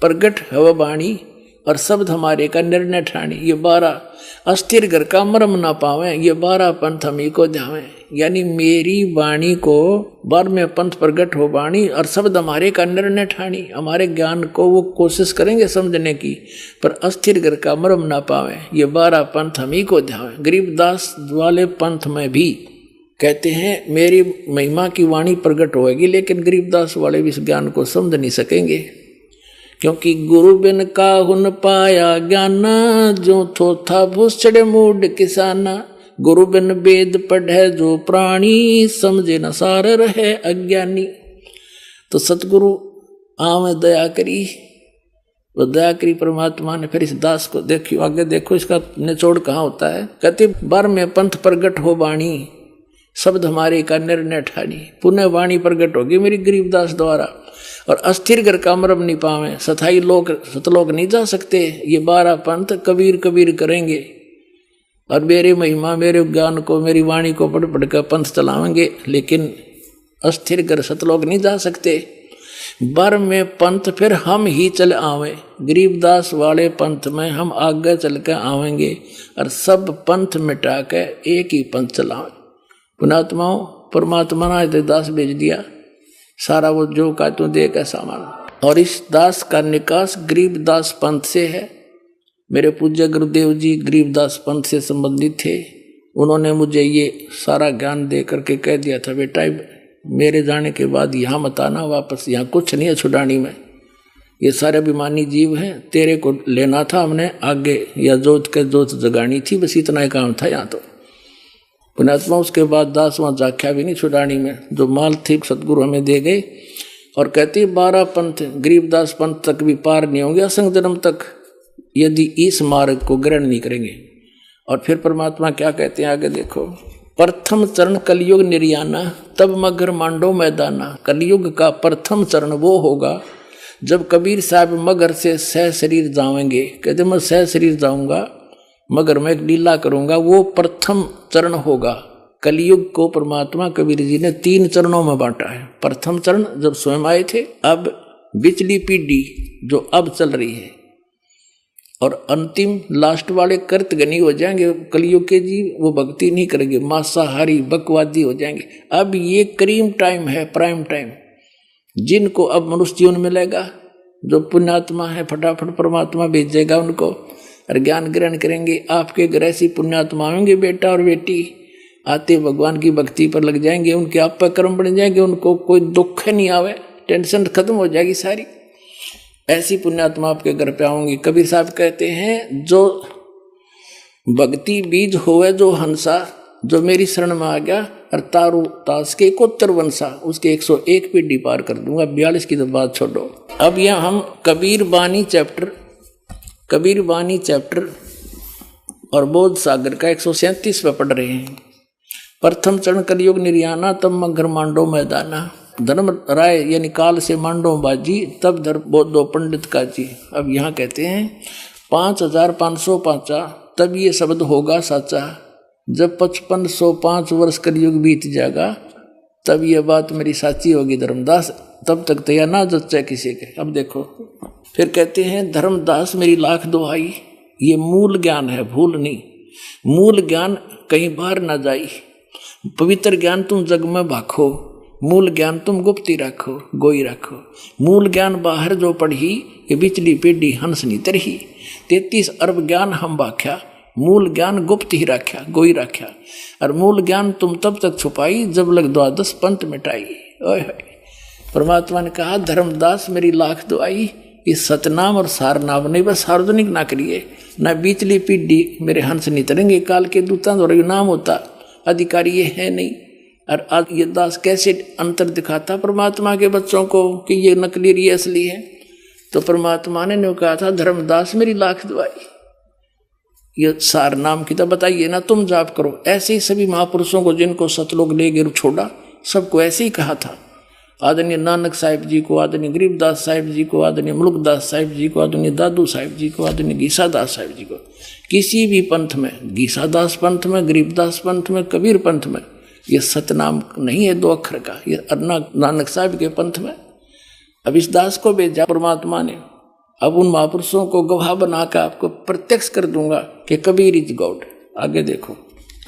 प्रगट है वाणी और शब्द हमारे का निर्णय ठानी। ये 12 अस्थिर घर का मरम ना पावे, ये 12 पंथ हमी को ध्यावे। यानी मेरी वाणी को 12वें पंथ प्रगट हो वाणी और शब्द हमारे का निर्णय ठानी। हमारे ज्ञान को वो कोशिश करेंगे समझने की, पर अस्थिर घर का मरम ना पावे, ये 12 पंथ हमी को ध्यावे। गरीबदास वाले पंथ में भी कहते हैं मेरी महिमा की वाणी प्रगट होएगी, लेकिन गरीबदास वाले भी इस ज्ञान को समझ नहीं सकेंगे, क्योंकि गुरु बिन काहुन पाया ज्ञाना, जो थोथा भूसड़े मूड किसाना। गुरु बिन वेद पढ़े जो प्राणी, समझे न सार रहे अज्ञानी। तो सतगुरु आम दया करी, वो दया करी परमात्मा ने। फिर इस दास को देखियो, आगे देखो इसका निचोड़ कहाँ होता है। कहते 12वें पंथ प्रगट हो वाणी, शब्द हमारे का निर्णय ठानी। पुनः वाणी प्रगट होगी मेरी गरीबदास द्वारा, और अस्थिर घर का मरम नहीं पावे, सथाई लोग सतलोक नहीं जा सकते। ये 12 पंथ कबीर कबीर करेंगे और मेरे महिमा मेरे ज्ञान को मेरी वाणी को पढ़ पढ़ कर पंथ चलावेंगे, लेकिन अस्थिर घर सतलोक नहीं जा सकते। 12वें पंथ फिर हम ही चल आवे, गरीबदास वाले पंथ में हम आगे चल कर आवेंगे और सब पंथ मिटा के एक ही पंथ चलावे। पुणात्माओं, परमात्मा ने दास भेज दिया, सारा वो जो का तू दे का सामान। और इस दास का निकास गरीबदास पंथ से है। मेरे पूज्य गुरुदेव जी गरीबदास पंथ से संबंधित थे। उन्होंने मुझे ये सारा ज्ञान दे करके कह दिया था, बेटा मेरे जाने के बाद यहाँ मत आना वापस, यहाँ कुछ नहीं है छुड़ानी में, ये सारे अभिमानी जीव हैं, तेरे को लेना था हमने आगे, या जोत के जोत जगानी थी, बस इतना ही काम था यहाँ। तो पुण्यात्मा उसके बाद दास वहाँ जाख्या भी नहीं छुड़ानी में, जो माल थी सतगुरु हमें दे गए। और कहती 12 पंथ गरीबदास पंथ तक भी पार नहीं होंगे असंग जन्म तक, यदि इस मार्ग को ग्रहण नहीं करेंगे। और फिर परमात्मा क्या कहते हैं आगे देखो। प्रथम चरण कलयुग निर्याना, तब मगर मांडो मैदाना। कलयुग का प्रथम चरण वो होगा जब कबीर साहब मगर से सह शरीर जाएंगे। कहते मैं सह शरीर जाऊंगा, मगर मैं एक लीला करूंगा, वो प्रथम चरण होगा। कलयुग को परमात्मा कबीर जी ने 3 चरणों में बांटा है। प्रथम चरण जब स्वयं आए थे, अब बिचली पीढ़ी जो अब चल रही है, और अंतिम लास्ट वाले कर्तगनी हो जाएंगे कलयुग के जीव, वो भक्ति नहीं करेंगे, मांसाहारी बकवादी हो जाएंगे। अब ये करीम टाइम है, प्राइम टाइम, जिनको अब मनुष्य जीवन मिलेगा, जो पुण्यात्मा है फटाफट परमात्मा भेजेगा उनको और ज्ञान ग्रहण करेंगे। आपके घर ऐसी पुण्यात्मा होंगे, बेटा और बेटी आते भगवान की भक्ति पर लग जाएंगे, उनके आप पर कर्म बन जाएंगे, उनको कोई दुख नहीं आवे, टेंशन खत्म हो जाएगी सारी। ऐसी पुण्यात्मा आपके घर पे आऊंगी। कबीर साहब कहते हैं जो भक्ति बीज होवे जो हंसा, जो मेरी शरण में आ गया और तारू तास के 71 वंशा, उसके 101 पीढ़ी पार कर दूंगा। 42 की तो बात छोड़ो। अब यह हम कबीर बानी चैप्टर और बोध सागर का 137 पे पढ़ रहे हैं। प्रथम चरण कलयुग निर्याना, तब मगर मांडो मैदाना, धर्म राय यानी काल से मांडो बाजी, तब धर बोधो पंडित का जी। अब यहाँ कहते हैं 5505 तब ये शब्द होगा साचा, जब 5505 वर्ष कलयुग बीत जाएगा तब ये बात मेरी साची होगी धर्मदास, तब तक तो यह ना जच्चा किसी के। अब देखो फिर कहते हैं धर्मदास मेरी लाख दुहाई, ये मूल ज्ञान है, भूल नहीं। मूल ज्ञान कहीं बाहर ना जाई, पवित्र ज्ञान तुम जग में भाखो, मूल ज्ञान तुम गुप्ती रखो, गोई रखो। मूल ज्ञान बाहर जो पढ़ी, ये बिचली पेढ़ी हंस नी तरही। 33 अरब ज्ञान हम बाख्या, मूल ज्ञान गुप्त ही रख्या, गोई रख्या। और मूल ज्ञान तुम तब तक छुपाई, जब लग 12 पंथ मिटाई। ओए परमात्मा ने कहा धर्मदास मेरी लाख दुआई, इस सतनाम और सारनाम नहीं बस सार्वजनिक ना करिए, ना बीचली पीढ़ी मेरे हंस नहीं तरेंगे। काल के दूतां और नाम होता, अधिकारी ये है नहीं। और आज ये दास कैसे अंतर दिखाता परमात्मा के बच्चों को कि ये नकली ये असली है। तो परमात्मा ने कहा था धर्मदास मेरी लाख दुआई, ये सार नाम की तो बताइए ना, तुम जाप करो। ऐसे ही सभी महापुरुषों को जिनको सतलोक ले गिर छोड़ा, सबको ऐसे ही कहा था। आदरणीय नानक साहिब जी को, आदरणीय गरीबदास साहिब जी को, आदरणीय मुल्कदास साहिब जी को, आदरणीय दादू साहिब जी को, आदरणीय गीसादास साहिब जी को। किसी भी पंथ में, गीसादास पंथ में, गरीबदास पंथ में, कबीर पंथ में, ये सतनाम नहीं है 2 अक्षर का, ये नानक साहिब के पंथ में। अब इस दास को भेजा परमात्मा ने, अब उन महापुरुषों को गवाह बनाकर आपको प्रत्यक्ष कर दूंगा कि कबीर इज गॉड। आगे देखो,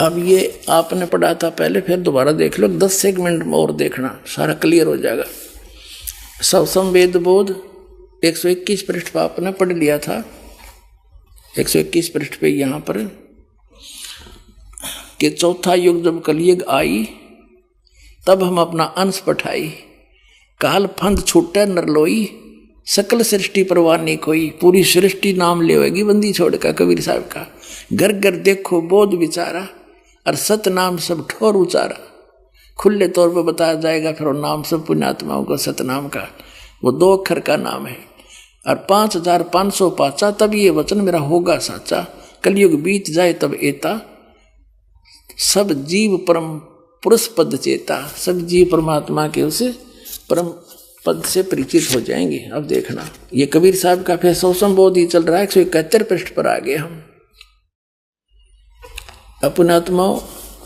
अब ये आपने पढ़ा था पहले, फिर दोबारा देख लो, 10 सेकंड में और देखना, सारा क्लियर हो जाएगा। सवसंवेद बोध 121 पृष्ठ पर आपने पढ़ लिया था। 121 पृष्ठ पे यहाँ पर कि चौथा युग जब कलयुग आई, तब हम अपना अंश पठाई, काल फंद छूटे नरलोई, सकल सृष्टि परवाह नहीं कोई। पूरी सृष्टि नाम लेवेगी बंदी छोड़कर कबीर साहब का। घर घर देखो बोध विचारा, और सत नाम सब ठोर उचारा। खुले तौर पर बताया जाएगा फिर नाम सब पुण्यात्माओं को सतनाम का, वो 2 अक्षर का नाम है। और 5505 तब ये वचन मेरा होगा साचा, कलयुग बीत जाए तब एता, सब जीव परम पुरुष पद चेता। सब जीव परमात्मा के उस परम पद से परिचित हो जाएंगे। अब देखना, ये कबीर साहब का फिर सौसंबोध ही चल रहा है। 171 पृष्ठ पर आ गए हम। पुण्यात्माओं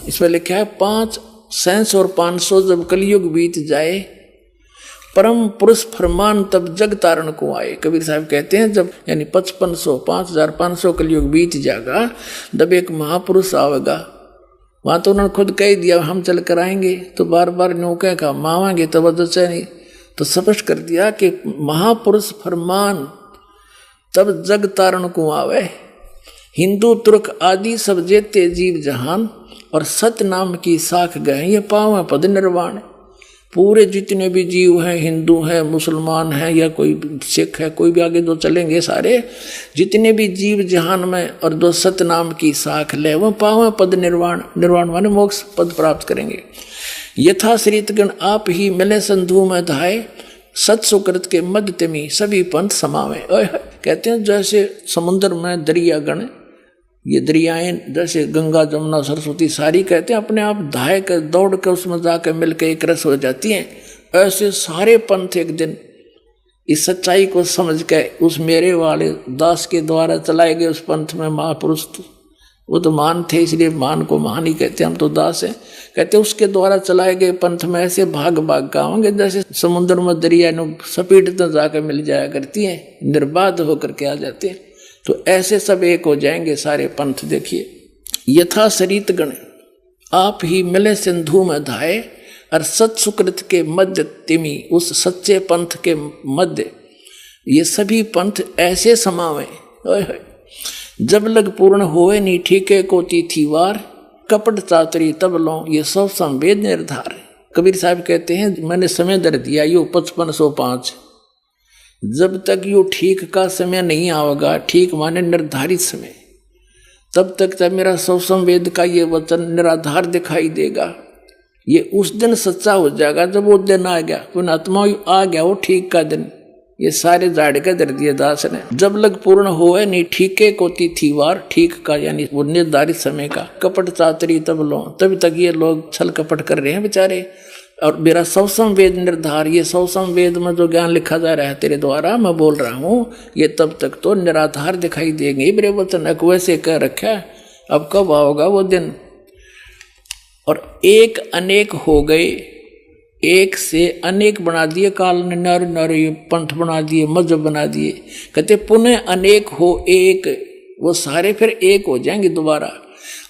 इसमें लिखा है 5 सैंस और 500 जब कलयुग बीत जाए, परम पुरुष फरमान तब जग तारण को आए। कबीर साहब कहते हैं जब यानी 5500 कलयुग बीत जाएगा, जब एक महापुरुष आवेगा, वहां तो उन्होंने खुद कह दिया हम चल कर आएंगे, तो बार बार न्यों का मावांगे तो बदच नहीं, तो स्पष्ट कर दिया कि महापुरुष फरमान तब जग तारण को आवे। हिंदू तुर्क आदि सब जेते जीव जहान, और सत नाम की साख गए ये पावे पद निर्वाण। पूरे जितने भी जीव हैं, हिंदू हैं, मुसलमान हैं, या कोई सिख है, कोई भी आगे जो चलेंगे, सारे जितने भी जीव जहान में और जो सत नाम की साख ले, वो पावे पद निर्वाण। निर्वाण माने मोक्ष पद प्राप्त करेंगे। यथा श्रीतगण आप ही मिले संधु में धाये, सत सुकृत के मध्य तिमी सभी पंथ समावे। कहते हैं जैसे समुद्र में दरियागण, ये दरियाएं जैसे गंगा जमुना सरस्वती सारी कहते हैं अपने आप धाय कर दौड़ कर उसमें जाकर मिलकर एक रस हो जाती हैं। ऐसे सारे पंथ एक दिन इस सच्चाई को समझ के उस मेरे वाले दास के द्वारा चलाए गए उस पंथ में महापुरुष, वो तो महान थे इसलिए महान को महान ही कहते हैं, हम तो दास हैं। कहते उसके द्वारा चलाए गए पंथ में ऐसे भाग भाग का होंगे जैसे समुद्र में दरिया सपीटते जाकर मिल जाया करती हैं, निर्बाध होकर के आ जाते हैं। तो ऐसे सब एक हो जाएंगे सारे पंथ। देखिए यथा सरित गण आप ही मिले सिंधु में धाये, और सत सुकृत के मध्य तिमी उस सच्चे पंथ के मध्य ये सभी पंथ ऐसे समावे। जब लग पूर्ण होए नी ठीके को तिथिवार, कपट चातरी तब लो ये सब संवेद निर्धार। कबीर साहब कहते हैं मैंने समय दर दिया यो 5505, जब तक यो ठीक का समय नहीं आएगा, ठीक माने निर्धारित समय, तब तक तो मेरा सब संवेद का ये वचन निराधार दिखाई देगा। ये उस दिन सच्चा हो जाएगा जब वो दिन आ गया, पुण्यात्मा आ गया वो ठीक का दिन। ये सारे झाड़ के धर दिए दास ने। जब लग पूर्ण होए नहीं ठीके को तिथिवार, ठीक का यानी वो निर्धारित समय का। कपट चातरी तब लो, तभी तक ये लोग छल कपट कर रहे हैं बेचारे। और मेरा सौ संवेद निर्धार, ये सौ संवेद में जो ज्ञान लिखा जा रहा है तेरे द्वारा मैं बोल रहा हूँ, ये तब तक तो निराधार दिखाई देंगे। मेरे वचन वैसे कह रखा है, अब कब आओगा वो दिन। और एक अनेक हो गए, एक से अनेक बना दिए काल ने, नर नर पंथ बना दिए, मजहब बना दिए। कहते पुनः अनेक हो एक, वो सारे फिर एक हो जाएंगे दोबारा।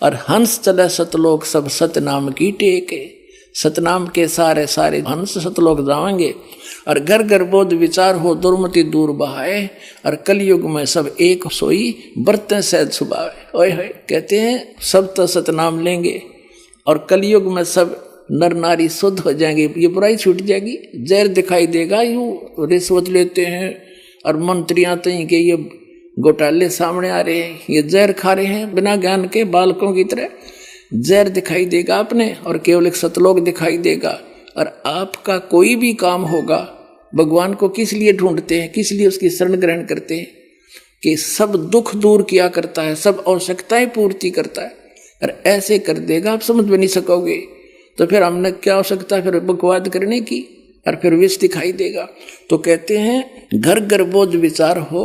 और हंस चले सतलोक सब सतनाम की टेक, सतनाम के सारे सारे हंस सतलोक जाएंगे। और घर घर बोध विचार हो दुर्मति दूर बहाए, और कलयुग में सब एक सोई बरतें सहज सुभावे। ओए होए, कहते हैं सब तो सतनाम लेंगे और कलयुग में सब नर नारी शुद्ध हो जाएंगे, ये बुराई छूट जाएगी। जहर दिखाई देगा, यूं रिश्वत लेते हैं और मंत्रियां तो के ये घोटाले सामने आ रहे हैं, ये जहर खा रहे हैं बिना ज्ञान के बालकों की तरह। जहर दिखाई देगा अपने, और केवल एक सतलोक दिखाई देगा। और आपका कोई भी काम होगा, भगवान को किस लिए ढूंढते हैं, किस लिए उसकी शरण ग्रहण करते हैं? कि सब दुख दूर किया करता है, सब आवश्यकताएं पूर्ति करता है। और ऐसे कर देगा, आप समझ में नहीं सकोगे। तो फिर हमने क्या आवश्यकता फिर बकवाद करने की, और फिर विष दिखाई देगा। तो कहते हैं घर घर बोझ विचार हो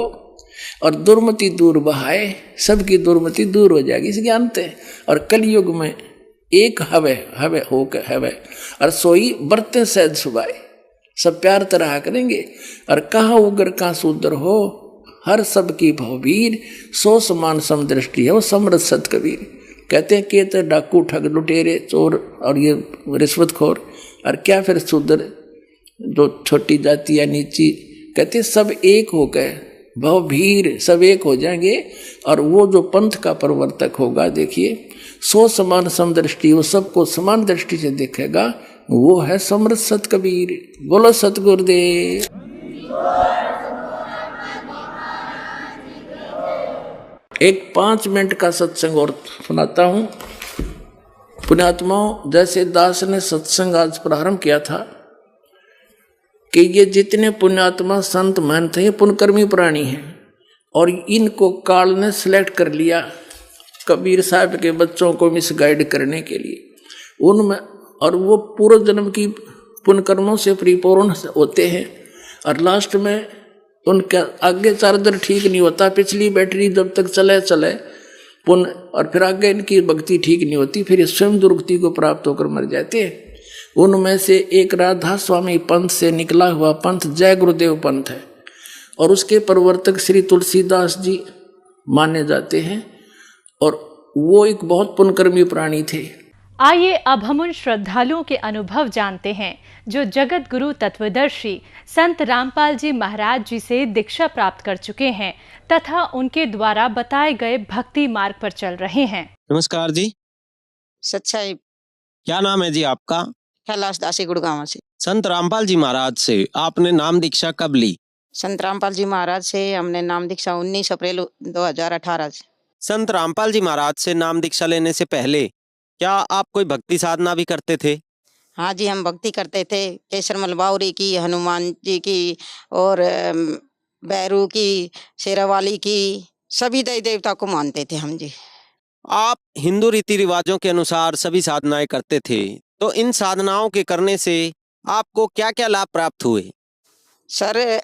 और दुर्मति दूर बहाए, सबकी दुर्मति दूर हो जाएगी इस ज्ञान से। और कलयुग में एक हवे हवे हो के हवे, और सोई बरते सहज सुभाए, सब प्यार तरह करेंगे। और कहा उग्र का शूद्र हो, हर सबकी भववीर, सो समान समदृष्टि है वो समृद्ध सत कबीर। कहते हैं कि तो डाकू ठग लुटेरे चोर और ये रिश्वतखोर, और क्या फिर शूद्र जो छोटी जाति या नीची, कहते सब एक हो गए, भवभीर सब एक हो जाएंगे। और वो जो पंथ का प्रवर्तक होगा, देखिए सो समान समदृष्टि, वो सबको समान दृष्टि से देखेगा, वो है समृद्ध सत कबीर। बोलो सतगुरुदेव। एक 5 मिनट का सत्संग और सुनाता हूं। पुण्यात्माओं, जैसे दास ने सत्संग आज प्रारंभ किया था कि ये जितने पुण्यात्मा संत महंत हैं ये पुण्यकर्मी प्राणी हैं, और इनको काल ने सिलेक्ट कर लिया कबीर साहब के बच्चों को मिसगाइड करने के लिए उनमें। और वो पूर्व जन्म की पुण्यकर्मों से परिपूर्ण होते हैं, और लास्ट में उनका आगे चार्जर ठीक नहीं होता, पिछली बैटरी जब तक चले चले पुण्य, और फिर आगे इनकी भक्ति ठीक नहीं होती, फिर स्वयं दुर्गति को प्राप्त होकर मर जाते हैं। उनमें से एक राधा स्वामी पंथ से निकला हुआ पंथ जय गुरुदेव पंथ है, और उसके प्रवर्तक श्री तुलसीदास जी माने जाते हैं, और वो एक बहुत पुण्यकर्मी प्राणी थे। आइए अब हम उन श्रद्धालुओं के अनुभव जानते हैं जो जगत गुरु तत्वदर्शी संत रामपाल जी महाराज जी से दीक्षा प्राप्त कर चुके हैं तथा उनके द्वारा बताए गए भक्ति मार्ग पर चल रहे हैं। नमस्कार जी। सच्चाई। क्या नाम है जी आपका? कैलाश दासी गुड़गांव से। संत रामपाल जी महाराज से आपने नाम दीक्षा कब ली? संत रामपाल जी महाराज से हमने नाम दीक्षा 19 अप्रैल 2018 से। संत रामपाल जी महाराज से नाम दीक्षा लेने से पहले क्या आप कोई भक्ति साधना भी करते थे? हाँ जी, हम भक्ति करते थे। केसरमल बावरी की, हनुमान जी की, और बैरू की, शेरावाली की, सभी देवी देवता को मानते थे हम जी। आप हिंदू रीति रिवाजों के अनुसार सभी साधनाएं करते थे, तो इन साधनाओं के करने से आपको क्या क्या लाभ प्राप्त हुए? सर,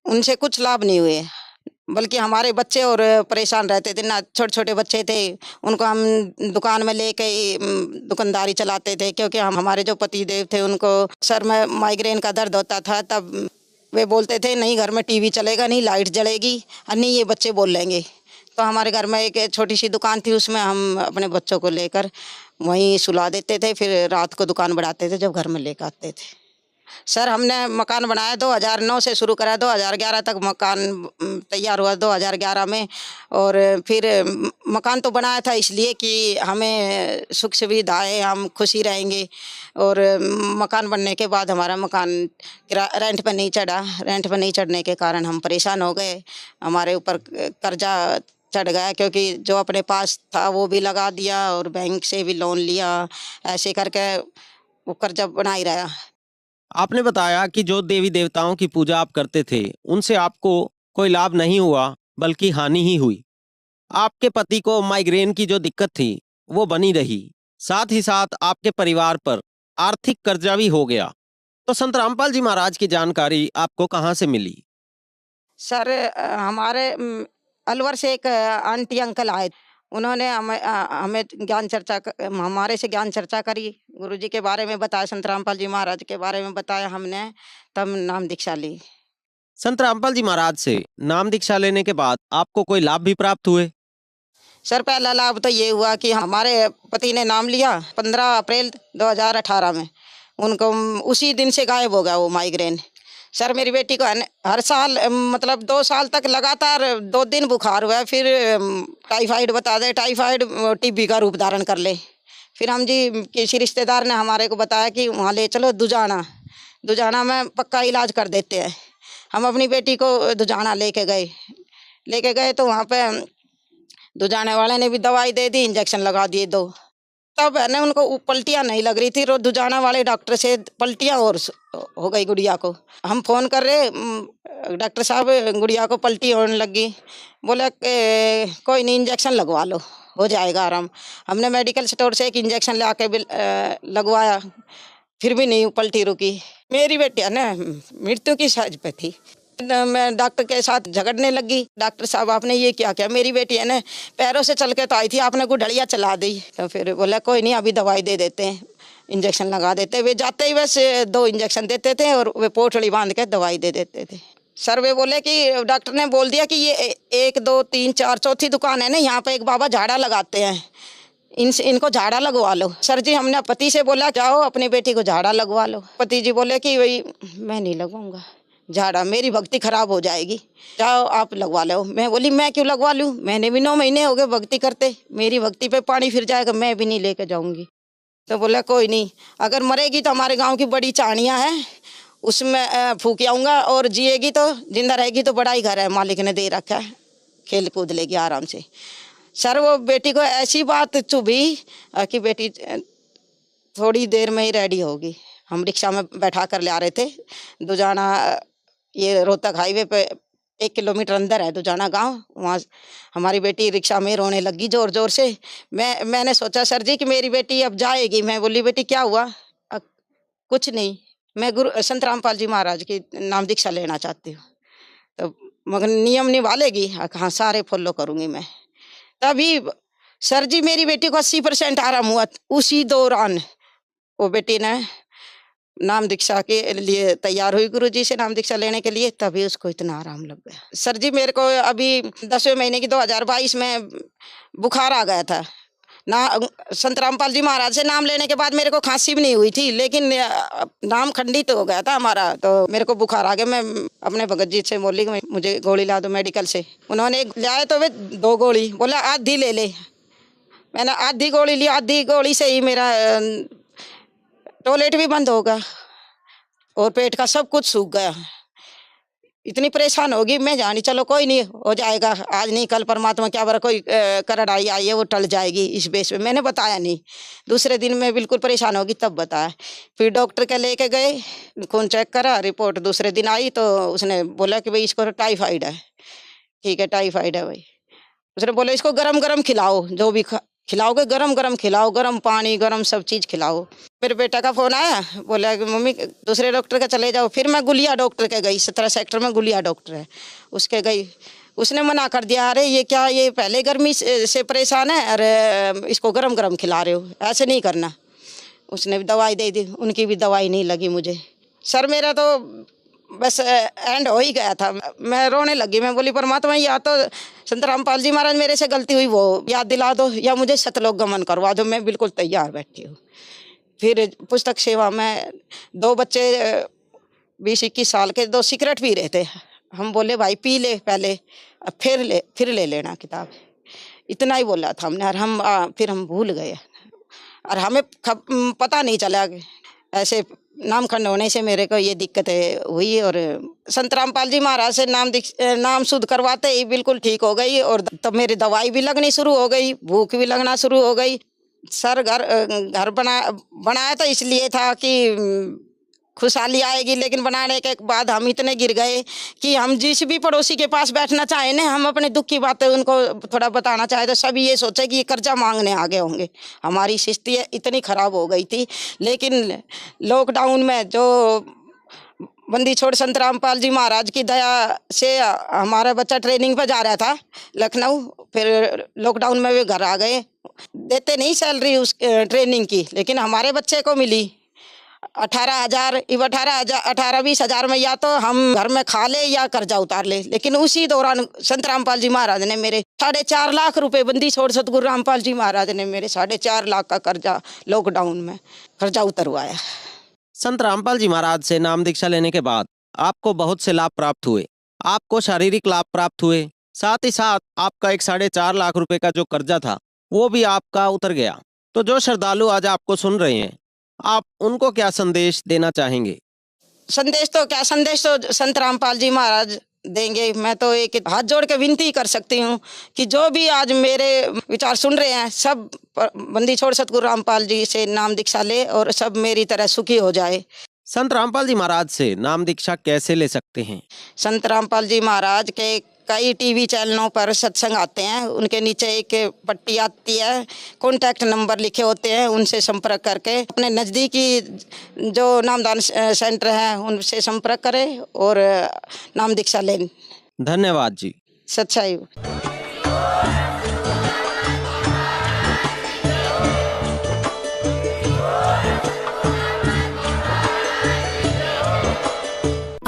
उनसे कुछ लाभ नहीं हुए, बल्कि हमारे बच्चे और परेशान रहते थे ना। छोटे छोटे बच्चे थे, उनको हम दुकान में लेके दुकानदारी चलाते थे, क्योंकि हमारे जो पति देव थे उनको सर में माइग्रेन का दर्द होता था। तब वे बोलते थे नहीं घर में टीवी चलेगा, नहीं लाइट जलेगी, और नहीं ये बच्चे बोल लेंगे। तो हमारे घर में एक छोटी सी दुकान थी, उसमें हम अपने बच्चों को लेकर वहीं सुला देते थे, फिर रात को दुकान बढ़ाते थे जब घर में लेकर आते थे। सर हमने मकान बनाया 2009 से शुरू करा, 2011 तक मकान तैयार हुआ 2011 में। और फिर मकान तो बनाया था इसलिए कि हमें सुख सुविधाएँ, हम खुशी रहेंगे। और मकान बनने के बाद हमारा मकान रेंट पर नहीं चढ़ा। रेंट पर नहीं चढ़ने के कारण हम परेशान हो गए। हमारे ऊपर कर्जा चढ़ गया, क्योंकि जो अपने पास था वो भी लगा दिया और बैंक से भी लोन लिया। ऐसे करके वो कर्जा बना ही रहा। आपने बताया कि जो देवी देवताओं की पूजा आप करते थे उनसे आपको कोई लाभ नहीं हुआ बल्कि हानि ही हुई। आपके पति को माइग्रेन की जो दिक्कत थी वो बनी रही, साथ ही साथ आपके परिवार पर आर्थिक कर्जा भी हो गया। तो संत रामपाल जी महाराज की जानकारी आपको कहाँ से मिली? सर हमारे अलवर से एक आंटी अंकल आए। उन्होंने हमें हमारे से ज्ञान चर्चा करी, गुरुजी के बारे में बताया, संत रामपाल जी महाराज के बारे में बताया हमने, तब नाम दीक्षा ली। संत रामपाल जी महाराज से नाम दीक्षा लेने के बाद आपको कोई लाभ भी प्राप्त हुए? सर पहला लाभ तो ये हुआ कि हमारे पति ने नाम लिया 15 अप्रैल 2018 में। उनको उसी दिन से गायब हो गया वो माइग्रेन। सर मेरी बेटी को हर साल मतलब 2 साल तक लगातार 2 दिन बुखार हुआ, फिर टाइफाइड बता दे, टाइफाइड टीबी का रूप धारण कर ले। फिर हम जी किसी रिश्तेदार ने हमारे को बताया कि वहाँ ले चलो दुजाना में पक्का इलाज कर देते हैं। हम अपनी बेटी को दुजाना लेके गए तो वहाँ पे दुजाने वाले ने भी दवाई दे दी, इंजेक्शन लगा दिए 2। तब है ना उनको पलटियाँ नहीं लग रही थी। रोज दुजाना वाले डॉक्टर से पलटियाँ और हो गई गुड़िया को। हम फ़ोन कर रहे, डॉक्टर साहब गुड़िया को पलटी होने लगी। बोला कोई नहीं, इंजेक्शन लगवा लो, हो जाएगा आराम। हमने मेडिकल स्टोर से एक इंजेक्शन ला के लगवाया, फिर भी नहीं पलटी रुकी। मेरी बेटी है ना मृत्यु की सहज पे थी। मैं डॉक्टर के साथ झगड़ने लगी। डॉक्टर साहब आपने ये क्या किया, मेरी बेटी है ना पैरों से चल के तो आई थी, आपने गुठलियाँ चला दी। तो फिर बोला कोई नहीं, अभी दवाई दे देते हैं, इंजेक्शन लगा देते। वे जाते ही बस 2 इंजेक्शन देते थे और वे पोटली बांध के दवाई दे देते थे। सर वे बोले कि डॉक्टर ने बोल दिया कि ये 1 2 3 4 चौथी दुकान है ना, यहाँ पे एक बाबा झाड़ा लगाते हैं, इनको झाड़ा लगवा लो। सर जी हमने पति से बोला जाओ अपनी बेटी को झाड़ा लगवा लो। पति जी बोले कि वही मैं नहीं लगवाऊंगा झाड़ा, मेरी भक्ति खराब हो जाएगी, जाओ आप लगवा लो। मैं बोली मैं क्यों लगवा लूँ, मैंने भी 9 महीने हो गए भक्ति करते, मेरी भक्ति पे पानी फिर जाएगा, मैं भी नहीं लेके जाऊंगी। तो बोला कोई नहीं, अगर मरेगी तो हमारे गांव की बड़ी चाणियाँ हैं उसमें फूक आऊँगा, और जिएगी तो जिंदा रहेगी तो बड़ा ही घर है मालिक ने दे रखा है, खेल कूद लेगी आराम से। सर वो बेटी को ऐसी बात चुभी कि बेटी थोड़ी देर में ही रेडी होगी। हम रिक्शा में बैठा कर ले आ रहे थे दुजाना, ये रोहतक हाईवे पे 1 किलोमीटर अंदर है दुजाना गांव। वहाँ हमारी बेटी रिक्शा में रोने लगी जोर जोर से। मैंने सोचा सर जी कि मेरी बेटी अब जाएगी। मैं बोली बेटी क्या हुआ? कुछ नहीं, मैं गुरु संत रामपाल जी महाराज की नाम दीक्षा लेना चाहती हूँ। तो मगर नियम निभा लेगी? हाँ सारे फॉलो करूँगी मैं। तभी सर जी मेरी बेटी को 80% आराम हुआ। उसी दौरान वो बेटी ने नाम दीक्षा के लिए तैयार हुई गुरुजी से नाम दीक्षा लेने के लिए, तभी उसको इतना आराम लग गया। सर जी मेरे को अभी 10वें महीने की 2022 में बुखार आ गया था ना। संत रामपाल जी महाराज से नाम लेने के बाद मेरे को खांसी भी नहीं हुई थी, लेकिन नाम खंडित हो गया था हमारा, तो मेरे को बुखार आ गया। मैं अपने भगत जी से बोली कि मुझे गोली ला दो मेडिकल से। उन्होंने लाए तो वे 2 गोली, बोला आधी ले ले। मैंने आधी गोली ली, आधी गोली से ही मेरा टॉयलेट भी बंद होगा और पेट का सब कुछ सूख गया। इतनी परेशान होगी मैं जानी, चलो कोई नहीं हो जाएगा, आज नहीं कल परमात्मा क्या बरा कोई करड़ आई है वो टल जाएगी, इस बेस पे मैंने बताया नहीं। दूसरे दिन मैं बिल्कुल परेशान होगी तब बताया। फिर डॉक्टर के लेके गए, खून चेक करा, रिपोर्ट दूसरे दिन आई तो उसने बोला कि भाई इसको टाइफाइड है। ठीक है टाइफाइड है भाई। उसने बोला इसको गरम गरम खिलाओ, जो भी खिलाओगे गरम गरम खिलाओ, गरम पानी गरम सब चीज़ खिलाओ। मेरे बेटा का फ़ोन आया, बोला कि मम्मी दूसरे डॉक्टर के चले जाओ। फिर मैं गुलिया डॉक्टर के गई, 17 सेक्टर में गुलिया डॉक्टर है उसके गई। उसने मना कर दिया, अरे ये क्या, ये पहले गर्मी से परेशान है, अरे इसको गरम गरम खिला रहे हो, ऐसे नहीं करना। उसने भी दवाई दे दी, उनकी भी दवाई नहीं लगी मुझे। सर मेरा तो बस एंड हो ही गया था। मैं रोने लगी, मैं बोली परमात्मा या तो संत रामपाल जी महाराज मेरे से गलती हुई वो याद दिला दो, या मुझे सतलोक गमन करवा दो, मैं बिल्कुल तैयार बैठी हूँ। फिर पुस्तक सेवा में 2 बच्चे 20-21 साल के, 2 सिगरेट पी रहे थे। हम बोले भाई पी ले पहले, अब फिर ले लेना किताब, इतना ही बोला था हमने। और फिर हम भूल गए और हमें पता नहीं चला। ऐसे नामखंड होने से मेरे को ये दिक्कतें हुई और संत रामपाल जी महाराज से नाम शुद्ध करवाते ही बिल्कुल ठीक हो गई। और तब मेरी दवाई भी लगनी शुरू हो गई, भूख भी लगना शुरू हो गई। सर घर बनाया तो इसलिए था कि खुशहाली आएगी, लेकिन बनाने के बाद हम इतने गिर गए कि हम जिस भी पड़ोसी के पास बैठना चाहे ना, हम अपने दुख की बातें उनको थोड़ा बताना चाहे तो सभी ये सोचे कि ये कर्जा मांगने आ गए होंगे। हमारी स्थिति इतनी खराब हो गई थी। लेकिन लॉकडाउन में जो बंदी छोड़ संत रामपाल जी महाराज की दया से हमारा बच्चा ट्रेनिंग पर जा रहा था लखनऊ, फिर लॉकडाउन में वे घर आ गए। देते नहीं सैलरी उस ट्रेनिंग की, लेकिन हमारे बच्चे को मिली 18-20 हजार में, या तो हम घर में खा ले या कर्जा उतार ले। लेकिन उसी दौरान संत रामपाल जी महाराज ने मेरे 4.5 लाख रुपए, बंदी छोड़ सतगुरु रामपाल जी महाराज ने मेरे 4.5 लाख का कर्जा लॉकडाउन में कर्जा उतरवाया। संत रामपाल जी महाराज से नाम दीक्षा लेने के बाद आपको बहुत से लाभ प्राप्त हुए। आपको शारीरिक लाभ प्राप्त हुए, साथ ही साथ आपका एक 4.5 लाख रुपए का जो कर्जा था वो भी आपका उतर गया। तो जो श्रद्धालु आज आपको सुन रहे हैं, आप उनको क्या संदेश देना चाहेंगे? संदेश तो संत रामपाल जी महाराज देंगे। मैं तो एक हाथ जोड़ के विनती कर सकती हूँ कि जो भी आज मेरे विचार सुन रहे हैं, सब बंदी छोड़ सतगुरु रामपाल जी से नाम दीक्षा ले और सब मेरी तरह सुखी हो जाए। संत रामपाल जी महाराज से नाम दीक्षा कैसे ले सकते हैं? संत रामपाल जी महाराज के कई टीवी चैनलों पर सत्संग आते हैं, उनके नीचे एक पट्टी आती है, कॉन्टैक्ट नंबर लिखे होते हैं, उनसे संपर्क करके अपने नज़दीकी जो नामदान सेंटर हैं उनसे संपर्क करें और नाम दीक्षा लें। धन्यवाद जी। सच्चाई।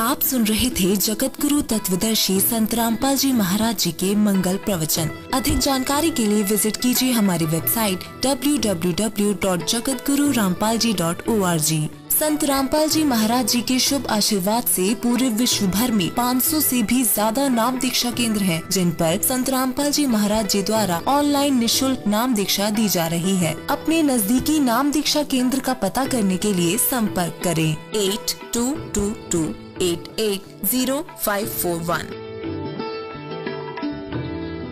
आप सुन रहे थे जगत गुरु तत्वदर्शी संत रामपाल जी महाराज जी के मंगल प्रवचन। अधिक जानकारी के लिए विजिट कीजिए हमारी वेबसाइट www.jagatgururampalji.org। संत रामपाल जी महाराज जी के शुभ आशीर्वाद से पूरे विश्व भर में 500 से भी ज्यादा नाम दीक्षा केंद्र हैं, जिन पर संत रामपाल जी महाराज जी द्वारा ऑनलाइन निशुल्क नाम दीक्षा दी जा रही है। अपने नजदीकी नाम दीक्षा केंद्र का पता करने के लिए संपर्क करें 8222880541।